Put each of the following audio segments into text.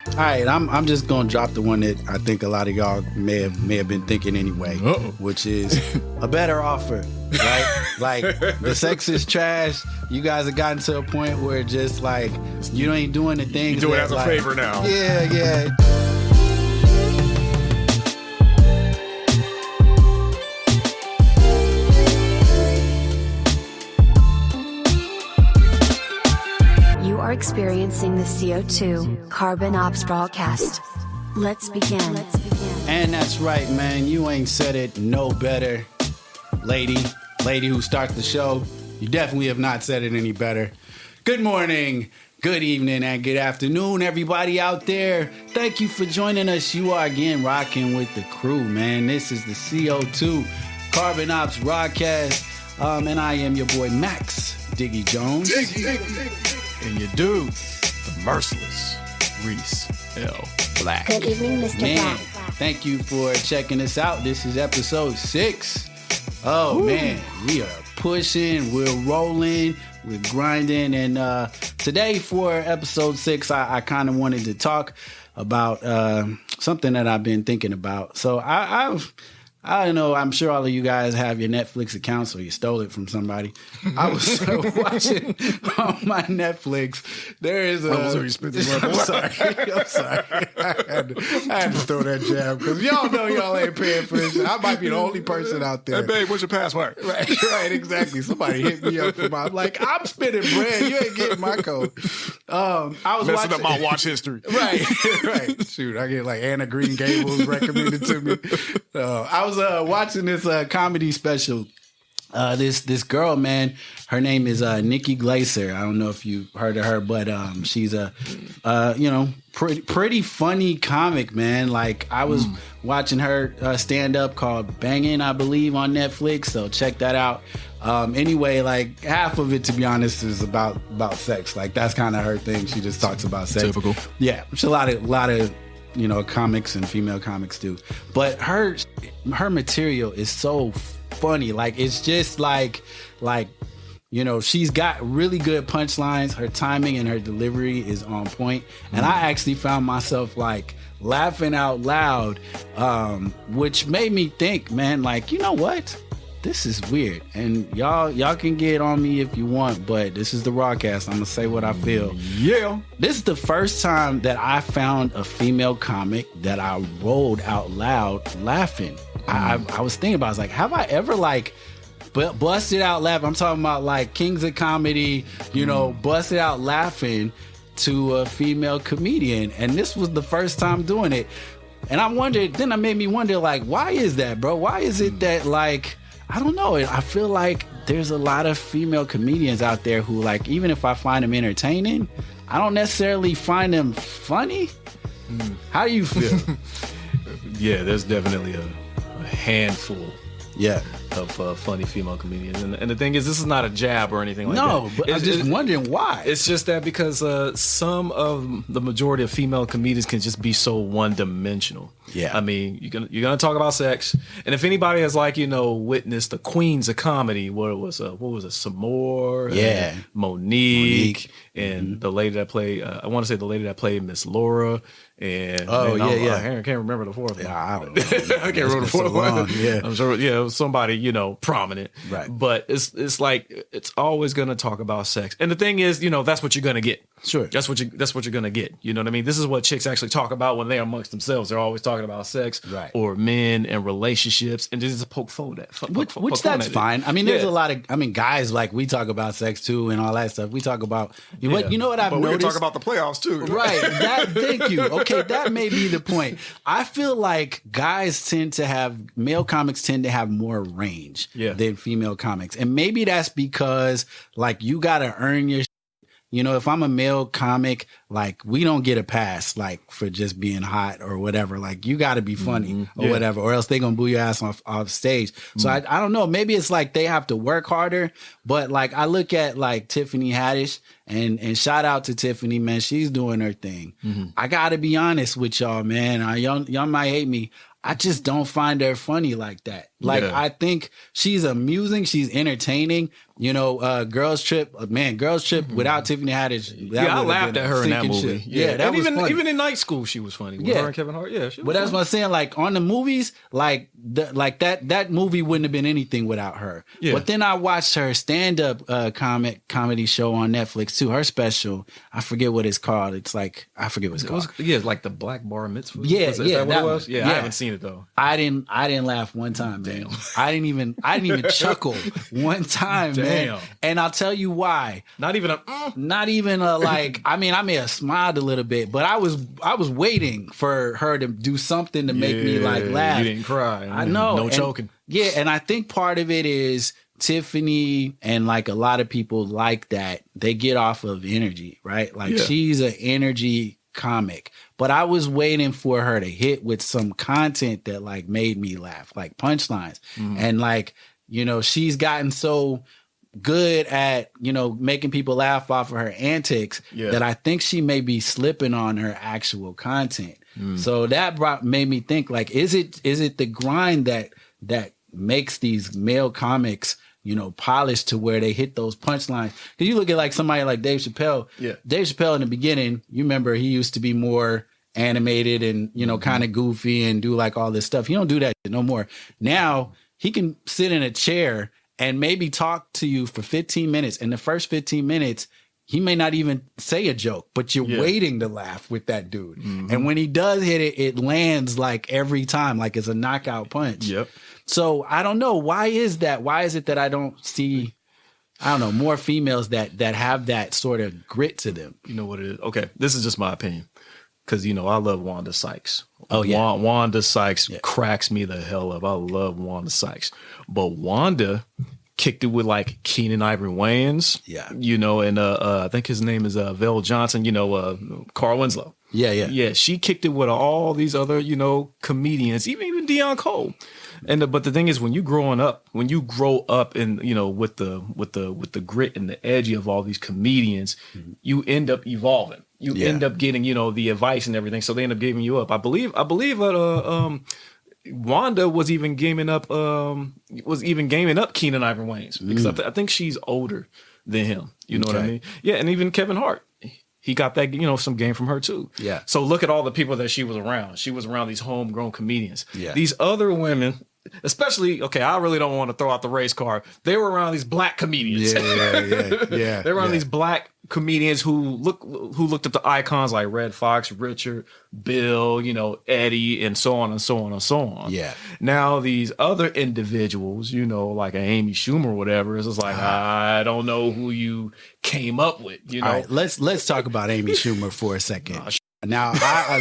All right, I'm just gonna drop the one that I think a lot of y'all may have been thinking anyway, which is a better offer, right? Like the sex is trash. You guys have gotten to a point where just like you ain't doing the things. You do it as a favor now. Yeah. You are experiencing the CO2 Carbon Ops Rawcast. Let's begin. And that's right, man. You ain't said it no better, lady who starts the show. You definitely have not said it any better. Good morning, good evening, and good afternoon, everybody out there. Thank you for joining us. You are again rocking with the crew, man. This is the CO2 Carbon Ops Rawcast, and I am your boy Max Diggy Jones. And you do the merciless Reese L. Black. Good evening, Mr. Man, Black. thank you for checking us out. This is episode 6. Oh, man, we are pushing, we're rolling, we're grinding. And today for episode 6, I kind of wanted to talk about something that I've been thinking about. So I don't know. I'm sure all of you guys have your Netflix accounts or you stole it from somebody. I was watching on my Netflix. There is a. I'm sorry. I had to throw that jab because y'all know y'all ain't paying for this. I might be the only person out there. Hey, babe, what's your password? Right, exactly. Somebody hit me up for my. Like, I'm spending bread. You ain't getting my code. I was messing up my watch history. Right. Shoot, I get like Anna Green Gables recommended to me. I was watching this comedy special. This girl, man, her name is Nikki Glaser. I don't know if you've heard of her, but she's a pretty funny comic, man. Like I was watching her stand up called Bangin', I believe, on Netflix. So check that out. Anyway, like half of it, to be honest, is about sex. Like that's kind of her thing. She just talks about sex. Typical. Yeah, which a lot of comics and female comics do. But her material is so funny. Like it's just like she's got really good punchlines. Her timing and her delivery is on point. And I actually found myself like laughing out loud, which made me think, man, like, you know what? This is weird. And y'all can get on me if you want, but this is the Rawcast. I'm gonna say what I feel. Yeah. This is the first time that I found a female comic that I rolled out loud laughing. I was thinking about it. I was like, have I ever like busted out laughing? I'm talking about like Kings of Comedy, busted out laughing to a female comedian. And this was the first time doing it. And I wondered, then it made me wonder, like, why is that, bro? Why is it that, like, I don't know. I feel like there's a lot of female comedians out there who, like, even if I find them entertaining, I don't necessarily find them funny. How do you feel? Yeah, there's definitely a handful. Yeah. Of funny female comedians. And the thing is, this is not a jab or anything like that. No, but I'm just wondering why. It's just that because some of the majority of female comedians can just be so one-dimensional. Yeah. I mean, you're gonna talk about sex, and if anybody has witnessed the queens of comedy, what was it, Samore, yeah, Monique, and the lady that played, I want to say the lady that played Miss Laura, and I can't remember the fourth one. Yeah, I don't know. I can't remember the fourth one. Yeah, I'm sure. Yeah, it was somebody prominent. Right. But it's like it's always gonna talk about sex, and the thing is, that's what you're gonna get. Sure. That's what you're gonna get. You know what I mean? This is what chicks actually talk about when they're amongst themselves. They're always talking about sex, right, or men and relationships, and just poke fun at that. Which that's fine. I mean, there's a lot of guys, like, we talk about sex too and all that stuff. We talk about what I've noticed. We can talk about the playoffs too. Right. Thank you. Okay, that may be the point. I feel like male comics tend to have more range than female comics. And maybe that's because, like, you gotta earn your if I'm a male comic, like, we don't get a pass, like, for just being hot or whatever. Like, you got to be funny or whatever, or else they going to boo your ass off stage. So I don't know. Maybe it's like they have to work harder. But, like, I look at, like, Tiffany Haddish, and shout out to Tiffany, man. She's doing her thing. I got to be honest with y'all, man. Y'all might hate me. I just don't find her funny like that. Like, I think she's amusing. She's entertaining. You know, Girls Trip, without Tiffany Haddish. I laughed at her in that movie. Yeah, that and was funny. even in Night School, she was funny. With her and Kevin Hart. Yeah, she was but that's funny. what I'm saying. Like, on the movies, like that movie wouldn't have been anything without her. Yeah. But then I watched her stand-up comedy show on Netflix too. Her special, I forget what it's called. It's like, I forget what it's called. It's like the Black Bar Mitzvah. Yeah, is that what it was? Yeah, I haven't seen it though. I didn't laugh one time, man. I didn't even chuckle one time, man. And I'll tell you why. Not even a like. I mean, I may have smiled a little bit, but I was waiting for her to do something to make me like laugh. You didn't cry. I know. No choking. Yeah, and I think part of it is Tiffany and like a lot of people like that. They get off of energy, right? Like she's an energy comic, but I was waiting for her to hit with some content that like made me laugh, like punchlines. And like, you know, she's gotten so good at, you know, making people laugh off of her antics that I think she may be slipping on her actual content. So that made me think, like, is it the grind that makes these male comics, you know, polished to where they hit those punchlines? Because you look at like somebody like Dave Chappelle. Yeah. Dave Chappelle in the beginning, you remember he used to be more animated and, you know, kind of goofy and do like all this stuff. He don't do that no more. Now he can sit in a chair and maybe talk to you for 15 minutes. And the first 15 minutes, he may not even say a joke, but you're waiting to laugh with that dude. And when he does hit it, it lands like every time, like it's a knockout punch. Yep. So I don't know. Why is that? Why is it that I don't see, I don't know, more females that have that sort of grit to them? You know what it is? Okay, this is just my opinion. Because, you know, I love Wanda Sykes. Oh, yeah. Wanda Sykes cracks me the hell up. I love Wanda Sykes. But Wanda kicked it with like Keenan Ivory Wayans. Yeah. You know, and I think his name is Vel Johnson, you know, Carl Winslow. Yeah. Yeah, she kicked it with all these other, you know, comedians, even Deion Cole. And but the thing is, when you grow up and, you know, with the grit and the edge of all these comedians, you end up evolving. You end up getting, you know, the advice and everything. So they end up giving you up. I believe Wanda was even gaming up Keenan Ivory Wayans, because I think she's older than him. You know what I mean? Yeah, and even Kevin Hart. He got that, you know, some game from her too. Yeah. So look at all the people that she was around. She was around these homegrown comedians. Yeah. These other women, especially, okay, I really don't want to throw out the race card. They were around these black comedians. Yeah. They were around these black comedians who looked up to icons like Red Fox, Richard, Bill, you know, Eddie, and so on and so on and so on. Yeah. Now these other individuals, you know, like an Amy Schumer or whatever, is just like, I don't know who you came up with. You know, all right, let's talk about Amy Schumer for a second. Now,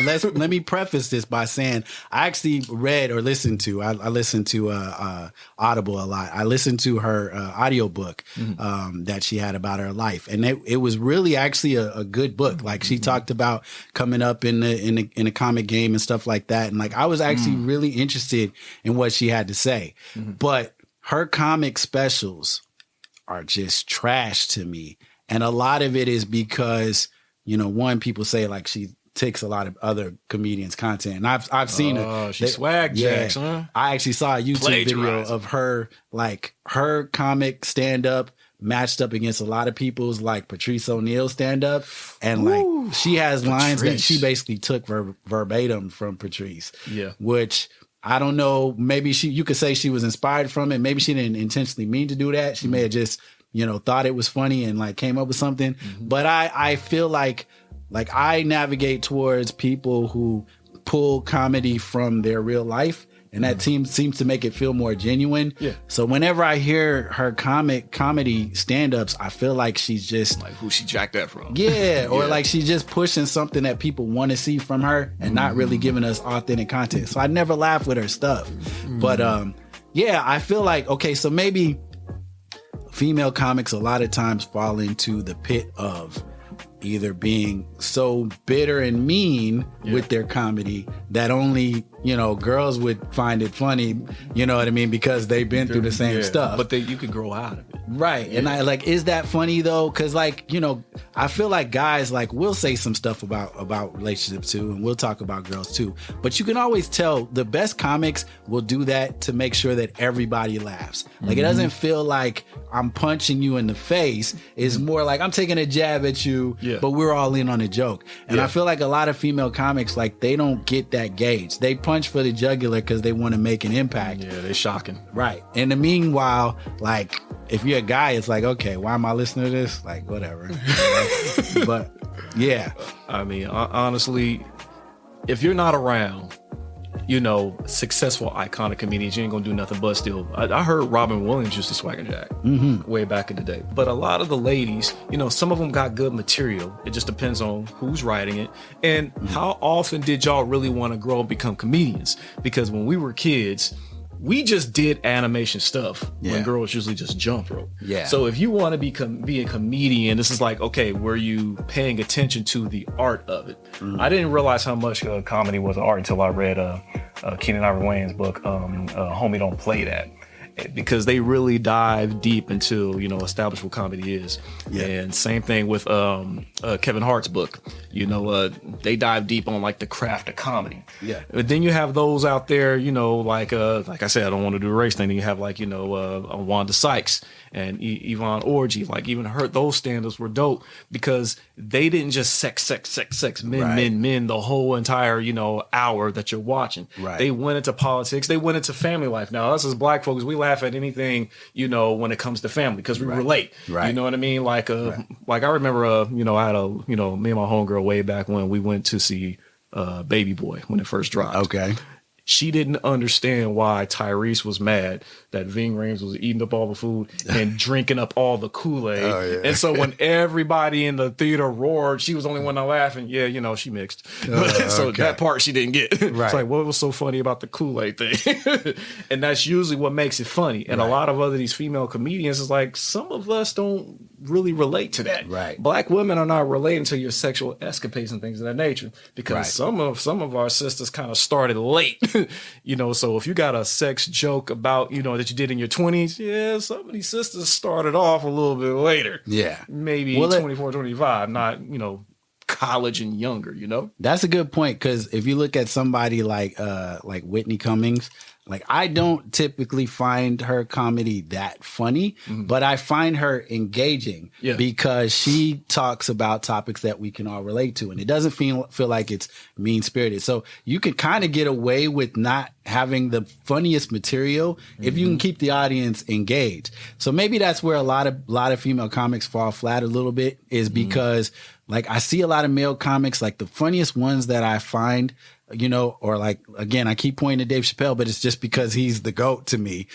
let me preface this by saying I actually read or listened to. I listened to Audible a lot. I listened to her audiobook that she had about her life, and it was really actually a good book. Like, she talked about coming up in the comic game and stuff like that, and like I was actually really interested in what she had to say. But her comic specials are just trash to me, and a lot of it is because, you know, one, people say like she takes a lot of other comedians' content, and I've seen it. She swag jacks, huh? I actually saw a YouTube video of her, like her comic stand up matched up against a lot of people's, like Patrice O'Neal stand up, and like she has lines that she basically took verbatim from Patrice. Yeah, which I don't know. Maybe you could say she was inspired from it. Maybe she didn't intentionally mean to do that. She may have just, you know, thought it was funny and like came up with something. But I feel like I navigate towards people who pull comedy from their real life, and that seems to make it feel more genuine. Yeah. So whenever I hear her comedy stand-ups, I feel like she's just like, who she jacked that from? Yeah, or like she's just pushing something that people want to see from her and not really giving us authentic content. So I never laugh with her stuff. But yeah, I feel like, okay, so maybe female comics a lot of times fall into the pit of either being so bitter and mean with their comedy that only, you know, girls would find it funny, you know what I mean, because they've been through the same stuff. But you could grow out of it. Right. And I like, is that funny though? Cause like, you know, I feel like guys like we'll say some stuff about relationships too, and we'll talk about girls too. But you can always tell the best comics will do that to make sure that everybody laughs. Like it doesn't feel like I'm punching you in the face. It's more like I'm taking a jab at you, but we're all in on a joke. And I feel like a lot of female comics, like they don't get that gauge. They punch for the jugular because they want to make an impact. Yeah, they're shocking. Right. And the meanwhile, like if you're a guy, it's like, okay, why am I listening to this? Like, whatever. But yeah. I mean, honestly, if you're not around, you know, successful, iconic comedians, you ain't gonna do nothing but still. I heard Robin Williams used to swagger jack way back in the day. But a lot of the ladies, you know, some of them got good material. It just depends on who's writing it. And how often did y'all really want to grow and become comedians? Because when we were kids, we just did animation stuff when girls usually just jump rope. Yeah. So if you want to be a comedian, this is like, okay, were you paying attention to the art of it? I didn't realize how much comedy was art until I read Keenan Ivory Wayans' book, Homie Don't Play That. Because they really dive deep into, you know, establish what comedy is. And same thing with Kevin Hart's book. You know, they dive deep on like the craft of comedy. But then you have those out there, you know, like I said, I don't want to do a race thing. Then you have like, you know, Wanda Sykes and Yvonne Orji. Like even those stand-ups were dope because they didn't just sex, men the whole entire, you know, hour that you're watching. They went into politics. They went into family life. Now us as black folks, we laugh at anything, you know, when it comes to family because we relate. You know what I mean? Like like I remember, you know, I had me and my homegirl way back when we went to see Baby Boy when it first dropped. Okay. She didn't understand why Tyrese was mad that Ving Rhames was eating up all the food and drinking up all the Kool-Aid. And so when everybody in the theater roared, she was the only one not laughing. Yeah, you know, she mixed. So that part she didn't get. It's like, what was so funny about the Kool-Aid thing? And that's usually what makes it funny. And a lot of these female comedians is like, some of us don't really relate to that. Black women are not relating to your sexual escapades and things of that nature because some of our sisters kind of started late. You know, so if you got a sex joke about, you know, that you did in your 20s, some of these sisters started off a little bit later. Maybe 24, 25, not, you know, college and younger, you know? That's a good point because if you look at somebody like Whitney Cummings, like I don't typically find her comedy that funny, but I find her engaging because she talks about topics that we can all relate to, and it doesn't feel like it's mean spirited. So you can kind of get away with not having the funniest material if you can keep the audience engaged. So maybe that's where a lot of female comics fall flat a little bit is because like I see a lot of male comics, like the funniest ones that I find, you know, or like, again, I keep pointing to Dave Chappelle, but it's just because he's the GOAT to me.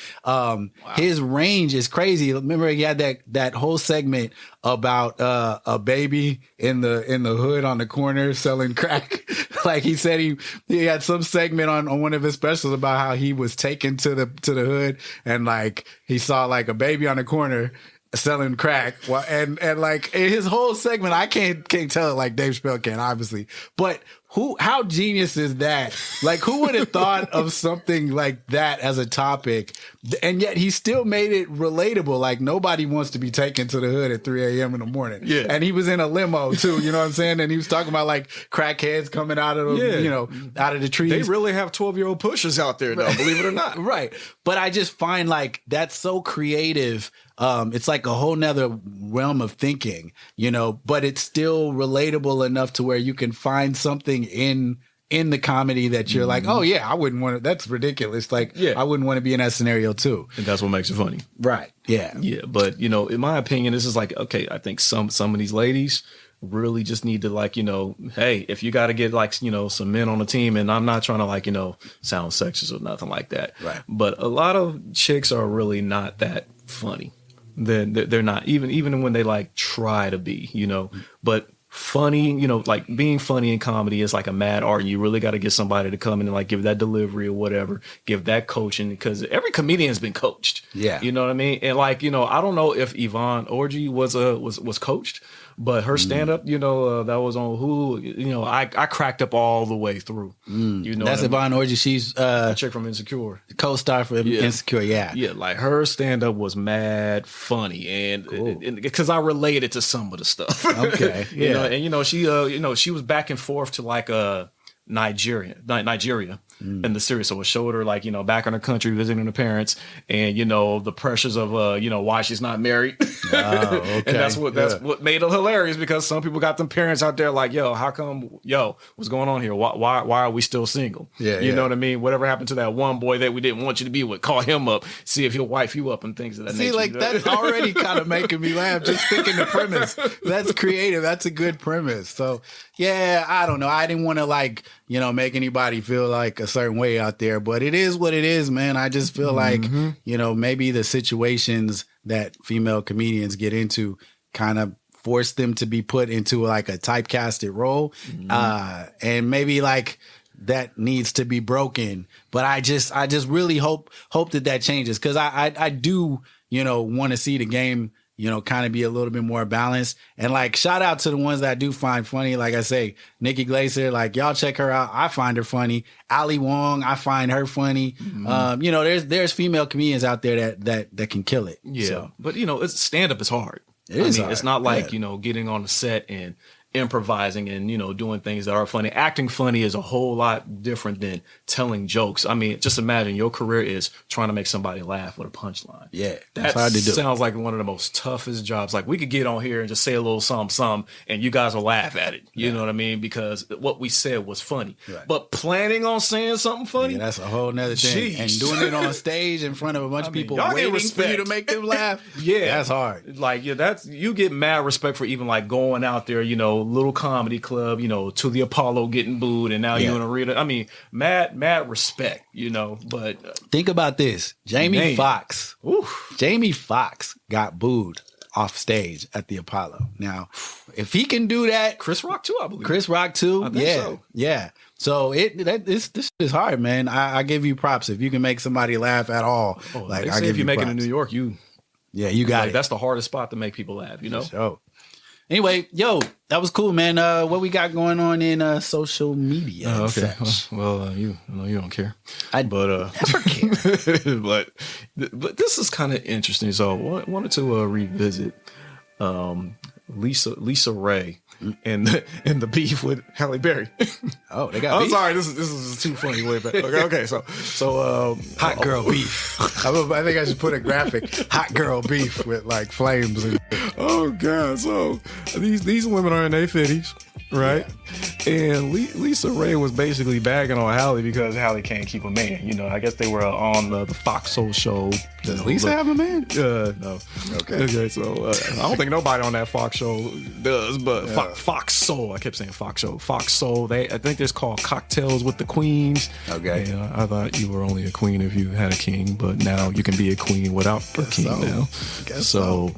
His range is crazy. Remember he had that whole segment about, a baby in the hood on the corner selling crack. Like he said, he had some segment on one of his specials about how he was taken to the hood and like he saw like a baby on the corner selling crack. And like his whole segment, I can't tell it like Dave Chappelle can, obviously, but how genius is that? Like, who would have thought of something like that as a topic? And yet he still made it relatable. Like, nobody wants to be taken to the hood at 3 a.m. in the morning. And he was in a limo, too. You know what I'm saying? And he was talking about, like, crackheads coming out of the, you know, out of the trees. They really have 12-year-old pushers out there, though, believe it or not. But I just find, like, that's so creative. It's like a whole nother realm of thinking, you know, but it's still relatable enough to where you can find something in the comedy that you're like, oh yeah, I wouldn't want to, that's ridiculous. Like, I wouldn't want to be in that scenario too. And that's what makes it funny. Yeah. But you know, in my opinion, this is like, okay, I think some of these ladies really just need to like, you know, hey, if you got to get like, you know, some men on the team, and I'm not trying to like, you know, sound sexist or nothing like that. But a lot of chicks are really not that funny. They're not, even when they like try to be, you know, but funny, you know, like being funny in comedy is like a mad art. And you really got to get somebody to come in and like give that delivery or whatever, give that coaching, because every comedian has been coached. You know what I mean? And like, you know, I don't know if Yvonne Orji was coached, But her stand up, that was on Hulu. I cracked up all the way through. That's Yvonne Orji. She's a chick from Insecure, co-star for Insecure. Yeah, like her stand up was mad funny, and because I related to some of the stuff. Okay, yeah, she was back and forth to like Nigeria in the series. So it showed her like, back in her country visiting her parents and, the pressures of, why she's not married. Oh, okay. And that's what made it hilarious, because some people got them parents out there like, how come, what's going on here? Why are we still single? You know what I mean? Whatever happened to that one boy that we didn't want you to be with, call him up, see if he'll wife you up and things of that nature. See, like that's already kind of making me laugh just thinking the premise. That's creative. That's a good premise. So yeah, I don't know. I didn't want to like, make anybody feel like a certain way out there, but it is what it is, man. I just feel like, maybe the situations that female comedians get into kind of force them to be put into like a typecasted role. And maybe like that needs to be broken. But I just really hope that changes. Cause I do, want to see the game, kind of be a little bit more balanced. And like, shout out to the ones that I do find funny. Like I say, Nikki Glaser, like y'all check her out. I find her funny. Ali Wong, I find her funny. There's female comedians out there that can kill it. Yeah. So. But it's stand up is hard. Hard. It's not like, getting on the set and improvising and, doing things that are funny. Acting funny is a whole lot different than telling jokes. I mean, just imagine your career is trying to make somebody laugh with a punchline. Yeah. That's hard to do. Sounds like one of the most toughest jobs. Like we could get on here and just say a little something, and you guys will laugh at it. You know what I mean? Because what we said was funny. Right. But planning on saying something funny? Yeah, that's a whole nother thing. And doing it on stage in front of a bunch of people waiting for you to make them laugh. That's hard. Like, you get mad respect for even like going out there, little comedy club, to the Apollo getting booed, and now you in arena. I mean, mad respect, but think about this. Jamie Foxx got booed off stage at the Apollo. Now, if he can do that, Chris Rock too, I believe. Chris Rock too. I think so. Yeah. So this is hard, man. I give you props if you can make somebody laugh at all. Like I give if you make it in New York, you got it. That's the hardest spot to make people laugh, So. Anyway, that was cool, man. What we got going on in social media? Oh, okay. Well, you don't care. I never care. but this is kind of interesting. So I wanted to revisit Lisa Raye and the beef with Halle Berry. Oh, they got beef? I'm sorry, this is too funny way back. Okay, so hot girl beef. I think I should put a graphic. Hot girl beef with like flames. Oh God! So these women are in their 50s, right? Yeah. And Lisa Raye was basically bagging on Halle because Halle can't keep a man. I guess they were on the Fox Soul show. Does Lisa have a man? No. Okay. So I don't think nobody on that Fox show does, but Fox Soul. I kept saying Fox show. Fox Soul. I think it's called Cocktails with the Queens. Okay. And I thought you were only a queen if you had a king, but now you can be a queen without a king now. So.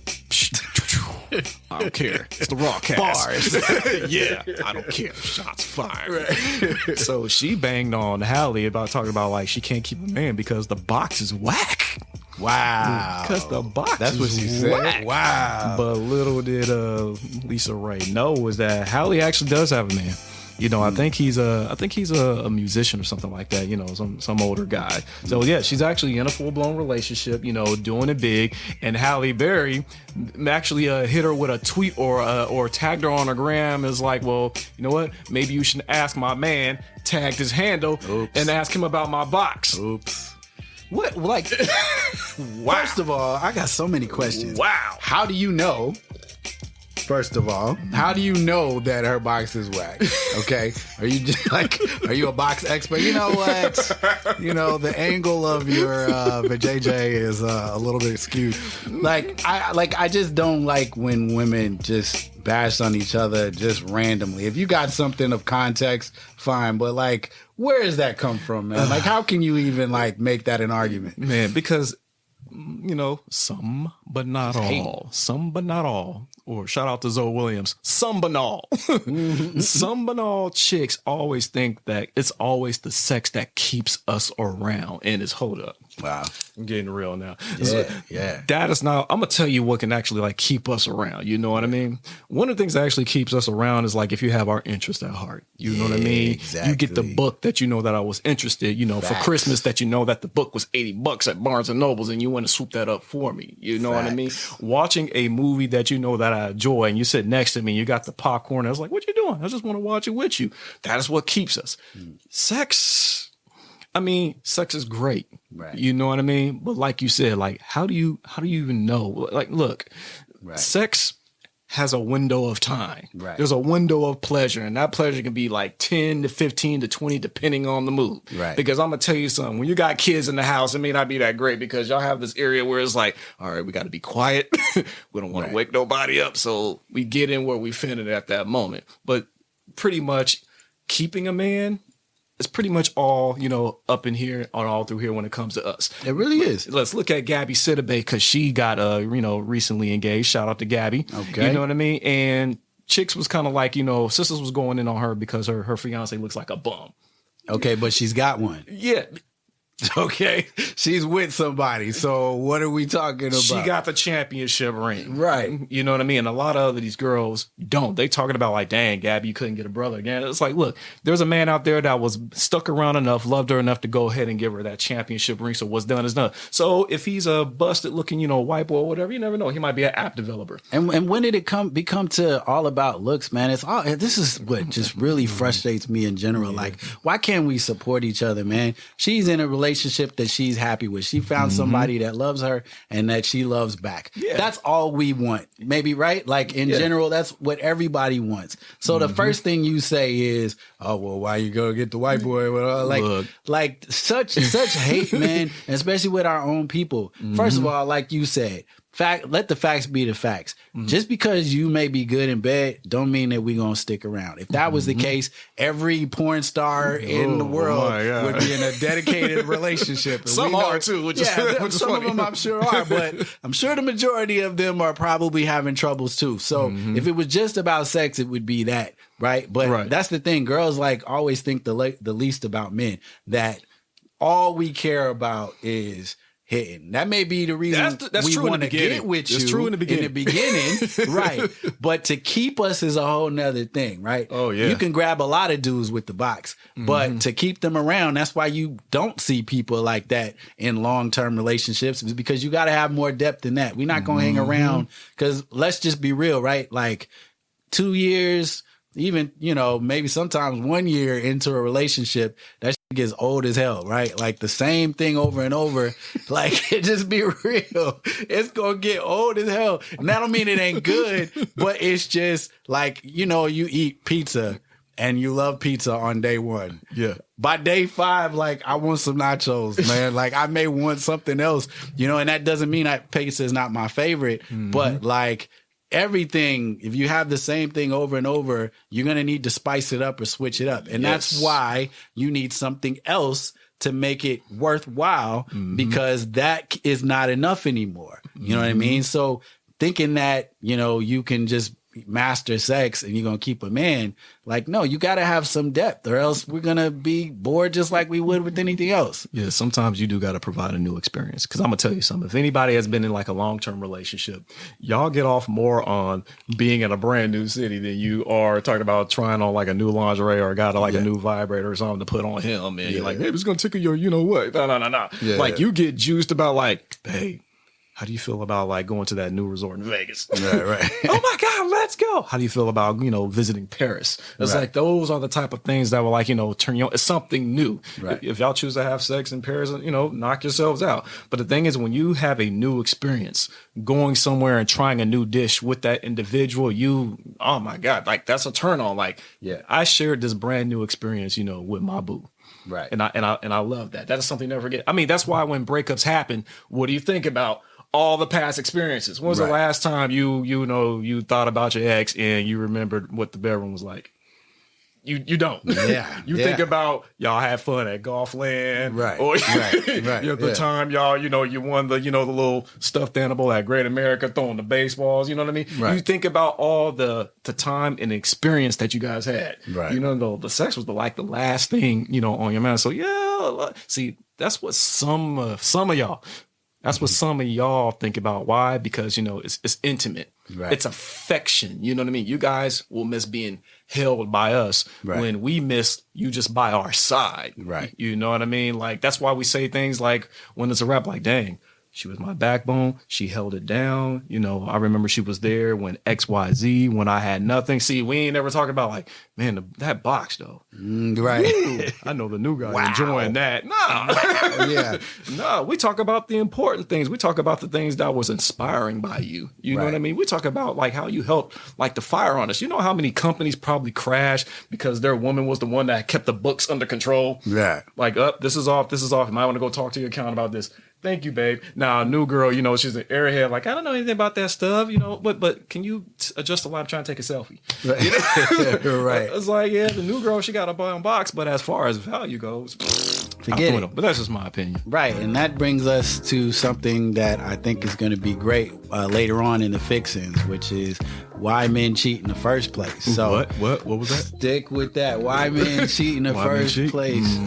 I don't care. It's the Rawcast. Bars. Yeah, I don't care. Shots fired. Right. So she banged on Halle about talking about like she can't keep a man because the box is whack. Wow. Because the box That's what she said. Whack. Wow. But little did Lisa Raye know is that Halle actually does have a man. I think he's a musician or something like that, some older guy. So yeah, she's actually in a full-blown relationship, doing it big. And Halle Berry actually hit her with a tweet or tagged her on her gram is like, well, you know what? Maybe you should ask my man, tagged his handle, and ask him about my box. Oops. What? Like, wow. First of all, I got so many questions. Wow. How do you know? First of all, how do you know that her box is whack? Okay. Are you just are you a box expert? You know what? The angle of your vajayjay is a little bit skewed. I just don't like when women just bash on each other just randomly. If you got something of context, fine. But where does that come from, man? How can you even make that an argument? Man, because some, but not all. Some, but not all or shout out to Zoe Williams, some banal. Some banal chicks always think that it's always the sex that keeps us around. And it's hold up. Wow. I'm getting real now. Yeah. That is not, I'm going to tell you what can actually like keep us around. You know what I mean? One of the things that actually keeps us around is like if you have our interest at heart. You know what I mean? Exactly. You get the book that you know that I was interested, you know, for Christmas that you know that the book was $80 at Barnes and Nobles and you want to swoop that up for me. You know what I mean? Watching a movie that you know that I enjoy and you sit next to me, you got the popcorn. I was like, what you doing? I just want to watch it with you. That is what keeps us. Sex. I mean, sex is great. Right. You know what I mean? But like you said, like, how do you even know? Like, look, sex has a window of time. Right. There's a window of pleasure, and that pleasure can be like 10 to 15 to 20, depending on the mood. Right. Because I'm going to tell you something, when you got kids in the house, it may not be that great because y'all have this area where it's like, all right, we got to be quiet. We don't want to wake nobody up. So we get in where we fit it at that moment. But pretty much keeping a man, it's pretty much all, you know, up in here or all through here when it comes to us. It really is. Let's look at Gabby Sidibe because she got, you know, recently engaged. Shout out to Gabby. Okay. You know what I mean? And chicks was kind of like, you know, sisters was going in on her because her fiance looks like a bum. Okay, but she's got one. Yeah. Okay. She's with somebody. So what are we talking about? She got the championship ring. Right. You know what I mean? And a lot of these girls don't. They talking about like, dang, Gabby, you couldn't get a brother again. It's like, look, there's a man out there that was stuck around enough, loved her enough to go ahead and give her that championship ring. So what's done is done. So if he's a busted looking, you know, white boy or whatever, you never know. He might be an app developer. And when did it become to all about looks, man? It's all, this is what just really frustrates me in general. Like, why can't we support each other, man? She's in a relationship that she's happy with. She found somebody that loves her and that she loves back. Yeah. That's all we want. Maybe, right? Like in general, that's what everybody wants. So the first thing you say is, oh, well, why you go get the white boy? Like such hate, man, especially with our own people. First of all, like you said, let the facts be the facts. Just because you may be good in bed don't mean that we're going to stick around. If that was the case, every porn star in the world would be in a dedicated relationship. And some are too, which is some funny. of them I'm sure are, but I'm sure the majority of them are probably having troubles too. So if it was just about sex, it would be that, right? But that's the thing. Girls like always think the least about men, that all we care about is hitting. That may be the reason we want to get with you. That's true in the beginning. Right? But to keep us is a whole nother thing, right? Oh yeah. You can grab a lot of dudes with the box, but to keep them around, that's why you don't see people like that in long-term relationships, is because you got to have more depth than that. We're not going to hang around because let's just be real, right? Like 2 years, even, you know, maybe sometimes 1 year into a relationship, that shit gets old as hell, right? Like the same thing over and over. Like, it just be real. It's going to get old as hell. And that don't mean it ain't good, but it's just like, you know, you eat pizza and you love pizza on day one. Yeah. By day 5, like, I want some nachos, man. Like, I may want something else, you know, and that doesn't mean that pizza is not my favorite, but like, everything, if you have the same thing over and over, you're going to need to spice it up or switch it up. And that's why you need something else to make it worthwhile, because that is not enough anymore. You know what I mean? So thinking that, you know, you can just master sex and you're going to keep a man, like, no, you got to have some depth or else we're going to be bored just like we would with anything else. Yeah, sometimes you do got to provide a new experience. Because I'm going to tell you something. If anybody has been in like a long-term relationship, y'all get off more on being in a brand new city than you are talking about trying on like a new lingerie or got like a new vibrator or something to put on him. And you're like, hey, it's going to tickle your, you know what? No. Yeah, like you get juiced about like, hey, how do you feel about like going to that new resort in Vegas? Right. Oh my God, let's go. How do you feel about, you know, visiting Paris? It's like those are the type of things that will like, you know, turn you on. It's something new. Right. If y'all choose to have sex in Paris, you know, knock yourselves out. But the thing is, when you have a new experience, going somewhere and trying a new dish with that individual, oh my God, like that's a turn on. Like, I shared this brand new experience, you know, with my boo. Right. And I love that. That is something to never forget. I mean, that's why when breakups happen, what do you think about? All the past experiences. When was the last time you thought about your ex and you remembered what the bedroom was like? you don't. Yeah. You think about y'all had fun at Golf Land. Right. Or Right. the time y'all, you won the, the little stuffed animal at Great America throwing the baseballs. You know what I mean? Right. You think about all the time and experience that you guys had. Right. The sex was the last thing, on your mind. So yeah, see, that's what some of y'all. That's what some of y'all think about. Why? Because, it's intimate. Right. It's affection. You know what I mean? You guys will miss being held by us when we miss you just by our side. Right. You know what I mean? Like, that's why we say things like, when it's a rap, like, dang, she was my backbone. She held it down. I remember she was there when XYZ, when I had nothing. See, we ain't ever talking about like, man, that box though. Right. Ooh, I know the new guy enjoying that. No. Yeah. No, we talk about the important things. We talk about the things that was inspiring by you. You know what I mean? We talk about like how you helped like the fire on us. You know how many companies probably crashed because their woman was the one that kept the books under control? Yeah. Like, this is off. You might want to go talk to your account about this. Thank you, babe. Now, a new girl, she's an airhead. Like, I don't know anything about that stuff, but can you adjust the light? I'm trying to take a selfie. Right. It's like, yeah, the new girl, she got a box, but as far as value goes, forget it. But that's just my opinion. Right. And that brings us to something that I think is going to be great later on in the fixins, which is why men cheat in the first place. So What was that? Stick with that. Why men cheat in the first place.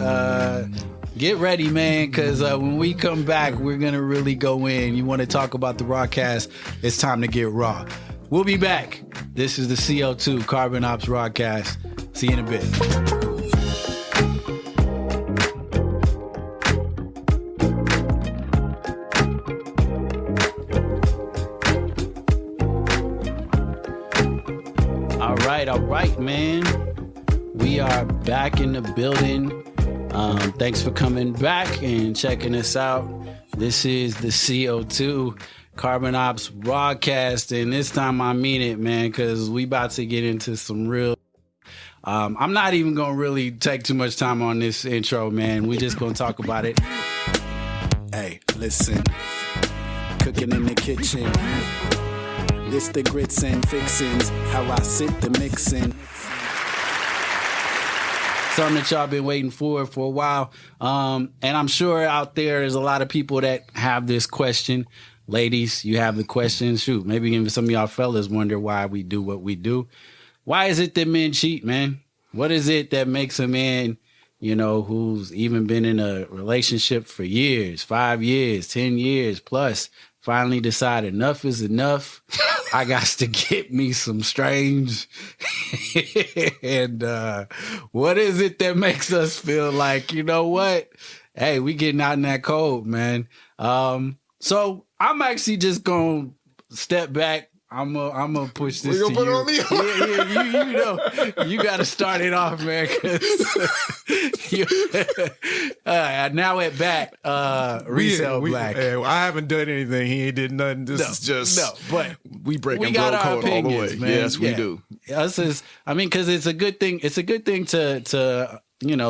Get ready, man, because when we come back, we're going to really go in. You want to talk about the Rawcast, it's time to get raw. We'll be back. This is the CO2 Carbon Ops Rawcast. See you in a bit. All right, man. We are back in the building. Thanks for coming back and checking us out. This is the CO2 Carbon Ops Rawcast, and this time I mean it, man, because we about to get into some real... I'm not even going to really take too much time on this intro, man. We just going to talk about it. Hey, listen. Cooking in the kitchen. This the grits and fixins. How I sit the mixin'. Something that y'all been waiting for a while. And I'm sure out there's a lot of people that have this question. Ladies, you have the question. Shoot, maybe even some of y'all fellas wonder why we do what we do. Why is it that men cheat, man? What is it that makes a man, who's even been in a relationship for years, 5 years, 10 years plus, finally decide enough is enough? I got to get me some strange. And what is it that makes us feel like, you know what? Hey, we getting out in that cold, man. So I'm actually just going to step back. I'm gonna push this to you. Put it on me? Yeah, you got to start it off, man. Now at bat, resale black. I haven't done anything. He ain't did nothing. This is just but we breaking bro code all the way. Man. Yes, we do. Us is, because it's a good thing. It's a good thing to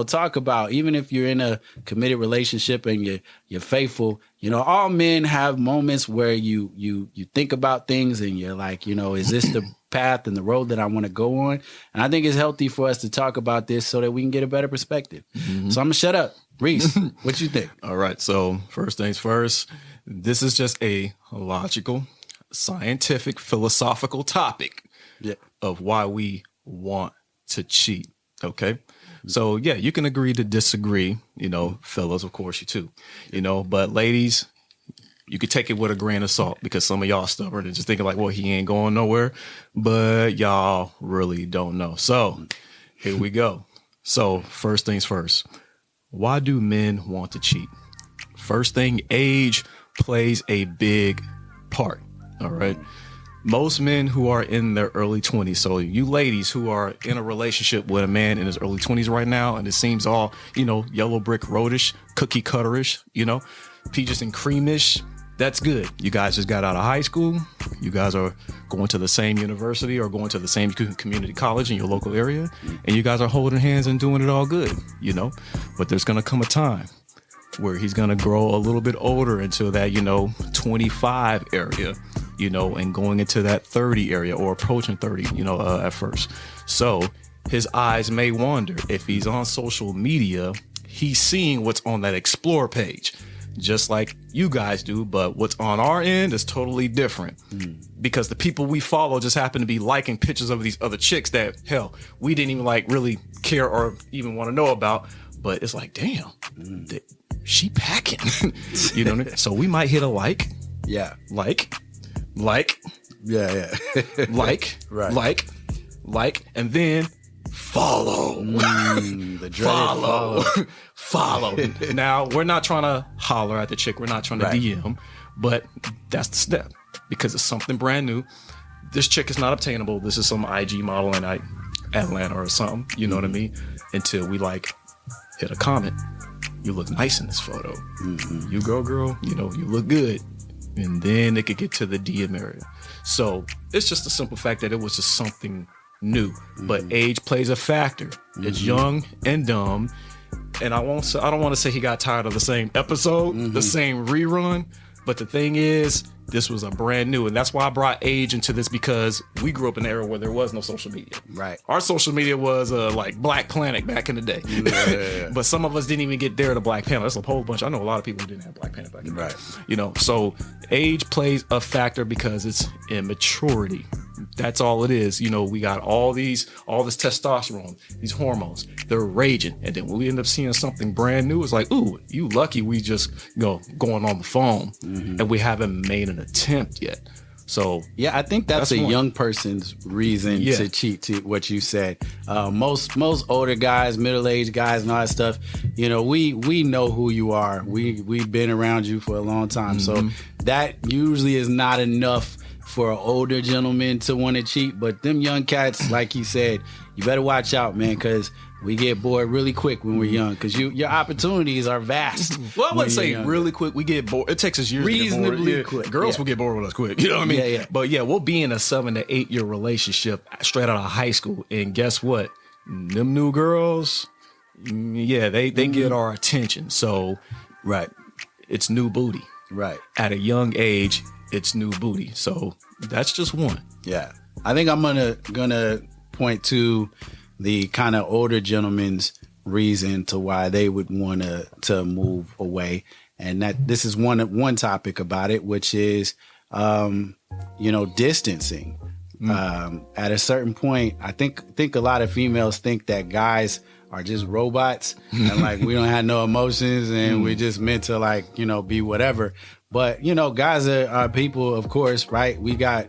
talk about, even if you're in a committed relationship and you're faithful. All men have moments where you think about things and you're like, is this the path and the road that I want to go on? And I think it's healthy for us to talk about this so that we can get a better perspective. Mm-hmm. So I'm gonna shut up. Reese, what you think? All right. So first things first, this is just a logical, scientific, philosophical topic of why we want to cheat. Okay. So, yeah, you can agree to disagree, fellas, of course, you too, but ladies, you could take it with a grain of salt because some of y'all stubborn and just thinking like, well, he ain't going nowhere, but y'all really don't know. So here we go. So first things first, why do men want to cheat? First thing, age plays a big part. All right. Most men who are in their early 20s, so you ladies who are in a relationship with a man in his early 20s right now, and it seems all, yellow brick roadish, cookie cutterish, peaches and creamish, that's good. You guys just got out of high school. You guys are going to the same university or going to the same community college in your local area, and you guys are holding hands and doing it all good, But there's going to come a time where he's going to grow a little bit older into that, 25 area, and going into that 30 area or approaching 30, at first. So his eyes may wander. If he's on social media, he's seeing what's on that explore page, just like you guys do. But what's on our end is totally different because the people we follow just happen to be liking pictures of these other chicks that, hell, we didn't even like really care or even want to know about. But it's like, damn, she packing, you know what I mean? So we might hit a like. Yeah. Like. Yeah. Right. Like, and then follow. The dreaded Follow. Now, we're not trying to holler at the chick. We're not trying to DM, but that's the step because it's something brand new. This chick is not obtainable. This is some IG model in Atlanta or something. You know what I mean? Until we like hit a comment. You look nice in this photo. You girl, you know, you look good. And then it could get to the DM area. So it's just a simple fact that it was just something new. But age plays a factor. It's young and dumb. And I don't want to say he got tired of the same episode, the same rerun. But the thing is, this was a brand new. And that's why I brought age into this, because we grew up in an era where there was no social media. Right. Our Our social media was like Black Planet back in the day. Yeah. But some of us didn't even get there to Black Planet. That's a whole bunch. I know a lot of people who didn't have Black Planet back in the day. You know, so age plays a factor because it's immaturity. That's all it is. You know, we got all this testosterone, these hormones, they're raging. And then when we end up seeing something brand new, it's like, ooh, you lucky we just going on the phone and we haven't made an attempt yet. So yeah, I think that's a young person's reason to cheat, to what you said. Most older guys, middle-aged guys and all that stuff, you know, we know who you are. We've been around you for a long time. So that usually is not enough for an older gentleman to want to cheat. But them young cats, like you said, you better watch out, man, because we get bored really quick when we're young, because your opportunities are vast. Well, I wouldn't say really quick. We get bored. It takes us years reasonably to get bored. quick. Girls will get bored with us quick. You know what I mean? Yeah. But yeah, we'll be in a 7 to 8 year relationship straight out of high school. And guess what? Them new girls, they get our attention. So it's new booty. Right. At a young age, it's new booty. So that's just one. Yeah. I think I'm gonna point to the kind of older gentleman's reason to why they would want to move away. And that this is one topic about it, which is, distancing. At a certain point, I think a lot of females think that guys are just robots and like we don't have no emotions and we're just meant to like, be whatever. But, guys are people, of course, right? We got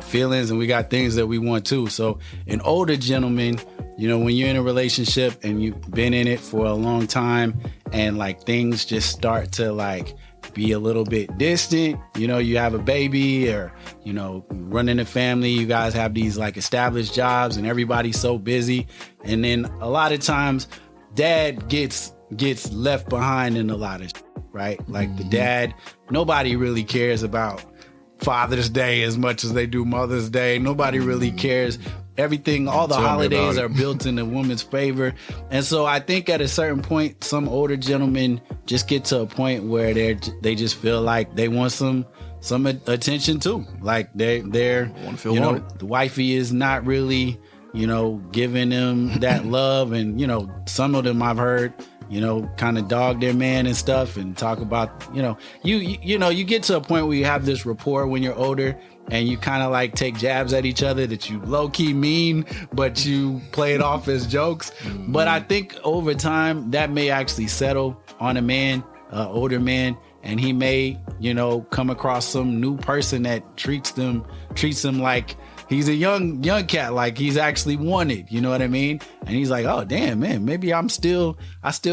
feelings and we got things that we want too. So an older gentleman, when you're in a relationship and you've been in it for a long time and like things just start to like be a little bit distant, you have a baby or, running a family, you guys have these like established jobs and everybody's so busy. And then a lot of times dad gets left behind in a lot of shit, right? Like the dad, nobody really cares about Father's Day as much as they do Mother's Day. Nobody really cares. Everything, all the holidays are built in the woman's favor. And so I think at a certain point, some older gentlemen just get to a point where they just feel like they want some attention too. Like they're want to feel wanted. The wifey is not really, giving them that love. And, some of them I've heard, kind of dog their man and stuff and talk about, you get to a point where you have this rapport when you're older and you kind of like take jabs at each other that you low key mean, but you play it off as jokes. But I think over time that may actually settle on a man, older man, and he may, come across some new person that treats him like he's a young cat, like he's actually wanted, you know what I mean? And he's like, oh damn, man, maybe I still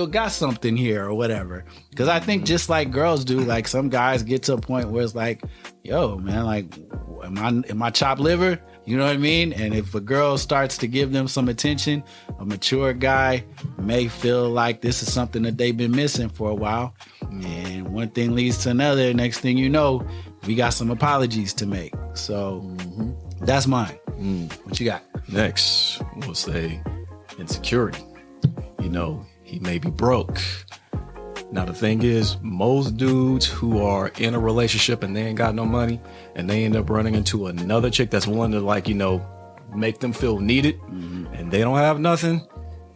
got something here or whatever. Because I think just like girls do, like some guys get to a point where it's like, yo, man, like, am I chopped liver? You know what I mean? And if a girl starts to give them some attention, a mature guy may feel like this is something that they've been missing for a while. And one thing leads to another. Next thing you know, we got some apologies to make. So that's mine. What you got? Next, we'll say insecurity. He may be broke. Now, the thing is, most dudes who are in a relationship and they ain't got no money and they end up running into another chick that's willing to, like, make them feel needed, and they don't have nothing,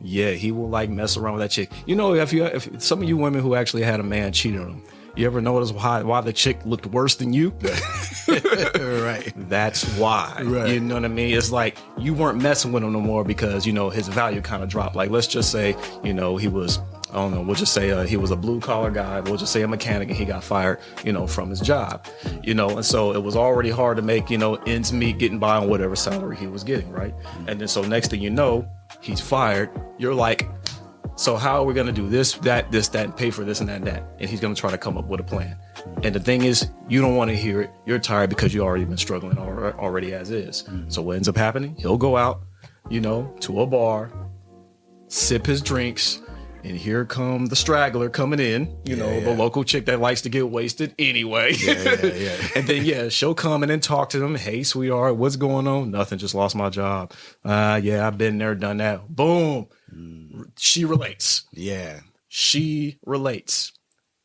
yeah, he will like mess around with that chick. You know, if some of you women who actually had a man cheat on them, you ever notice why the chick looked worse than you? Right. That's why. Right. You know what I mean? It's like you weren't messing with him no more because, you know, his value kind of dropped. Like, let's just say, you know, he was, I don't know, we'll just say he was a blue collar guy. We'll just say a mechanic, and he got fired, you know, from his job, you know, and so it was already hard to make, you know, ends meet, getting by on whatever salary he was getting, right? And then so next thing you know, he's fired. You're like, so how are we going to do this, that, and pay for this and that? And he's going to try to come up with a plan. And the thing is, you don't want to hear it. You're tired because you already been struggling already as is. So what ends up happening? He'll go out, you know, to a bar, sip his drinks, and here come the straggler coming in, you know, the local chick that likes to get wasted anyway. Yeah. And then, she'll come in and talk to them. Hey, sweetheart, what's going on? Nothing, just lost my job. Yeah, I've been there, done that. Boom. She relates. Yeah. She relates.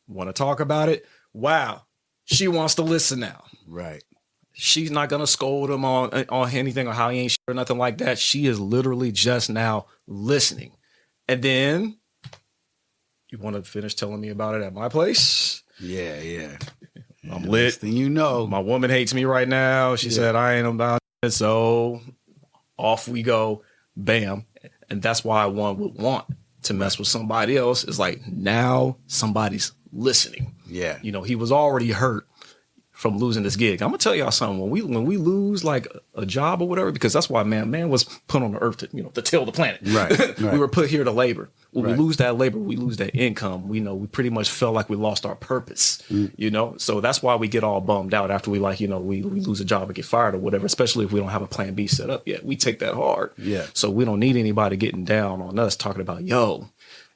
Want to talk about it? Wow. She wants to listen now. Right. She's not going to scold him on anything or how he ain't shit or nothing like that. She is literally just now listening. And then, you want to finish telling me about it at my place? Yeah. I'm lit. Then you know. My woman hates me right now. She said I ain't about it. So off we go. Bam. And that's why one would want to mess with somebody else. Is like, now somebody's listening. Yeah. You know, he was already hurt from losing this gig. I'm gonna tell y'all something. When we lose like a job or whatever, because that's why man was put on the earth to, you know, to till the planet. Right. We were put here to labor. When we lose that labor, we lose that income. We know we pretty much felt like we lost our purpose. You know, so that's why we get all bummed out after we like, you know, we lose a job or get fired or whatever. Especially if we don't have a plan B set up yet. We take that hard. Yeah. So we don't need anybody getting down on us talking about, yo,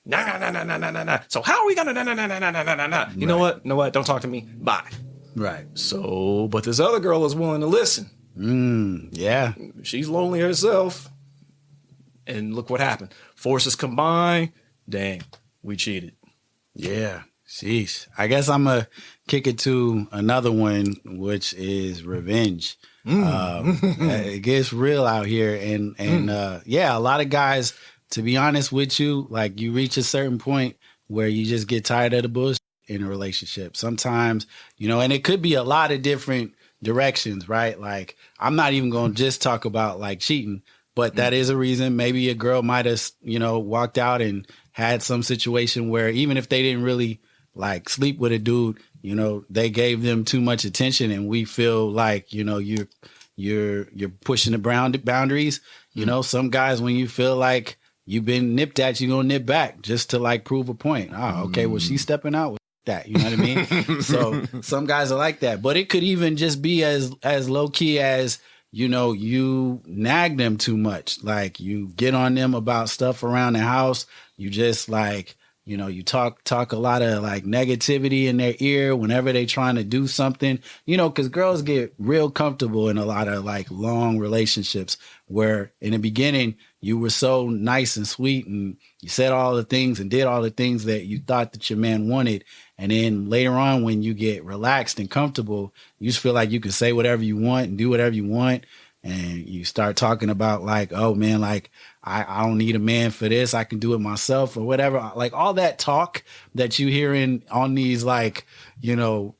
nah. So how are we gonna nah? You know what? Don't talk to me. Bye. Right. So, but this other girl is willing to listen. Yeah. She's lonely herself. And look what happened. Forces combined. Dang, we cheated. Yeah. Sheesh. I guess I'm going to kick it to another one, which is revenge. It gets real out here. And a lot of guys, to be honest with you, like you reach a certain point where you just get tired of the bullshit in a relationship. Sometimes, you know, and it could be a lot of different directions, right? Like, I'm not even going to just talk about like cheating, but that is a reason. Maybe a girl might have, you know, walked out and had some situation where even if they didn't really like sleep with a dude, you know, they gave them too much attention, and we feel like, you know, you're pushing the boundaries. You know, some guys, when you feel like you've been nipped at, you're gonna nip back just to like prove a point. Oh, okay, well, she's stepping out with that, you know what I mean? So some guys are like that, but it could even just be as low key as, you know, you nag them too much. Like, you get on them about stuff around the house. You just like, you know, you talk a lot of like negativity in their ear whenever they trying to do something, you know, because girls get real comfortable in a lot of like long relationships where in the beginning you were so nice and sweet and you said all the things and did all the things that you thought that your man wanted. And then later on, when you get relaxed and comfortable, you just feel like you can say whatever you want and do whatever you want. And you start talking about like, oh man, like I don't need a man for this. I can do it myself or whatever. Like all that talk that you hearing on these like, you know,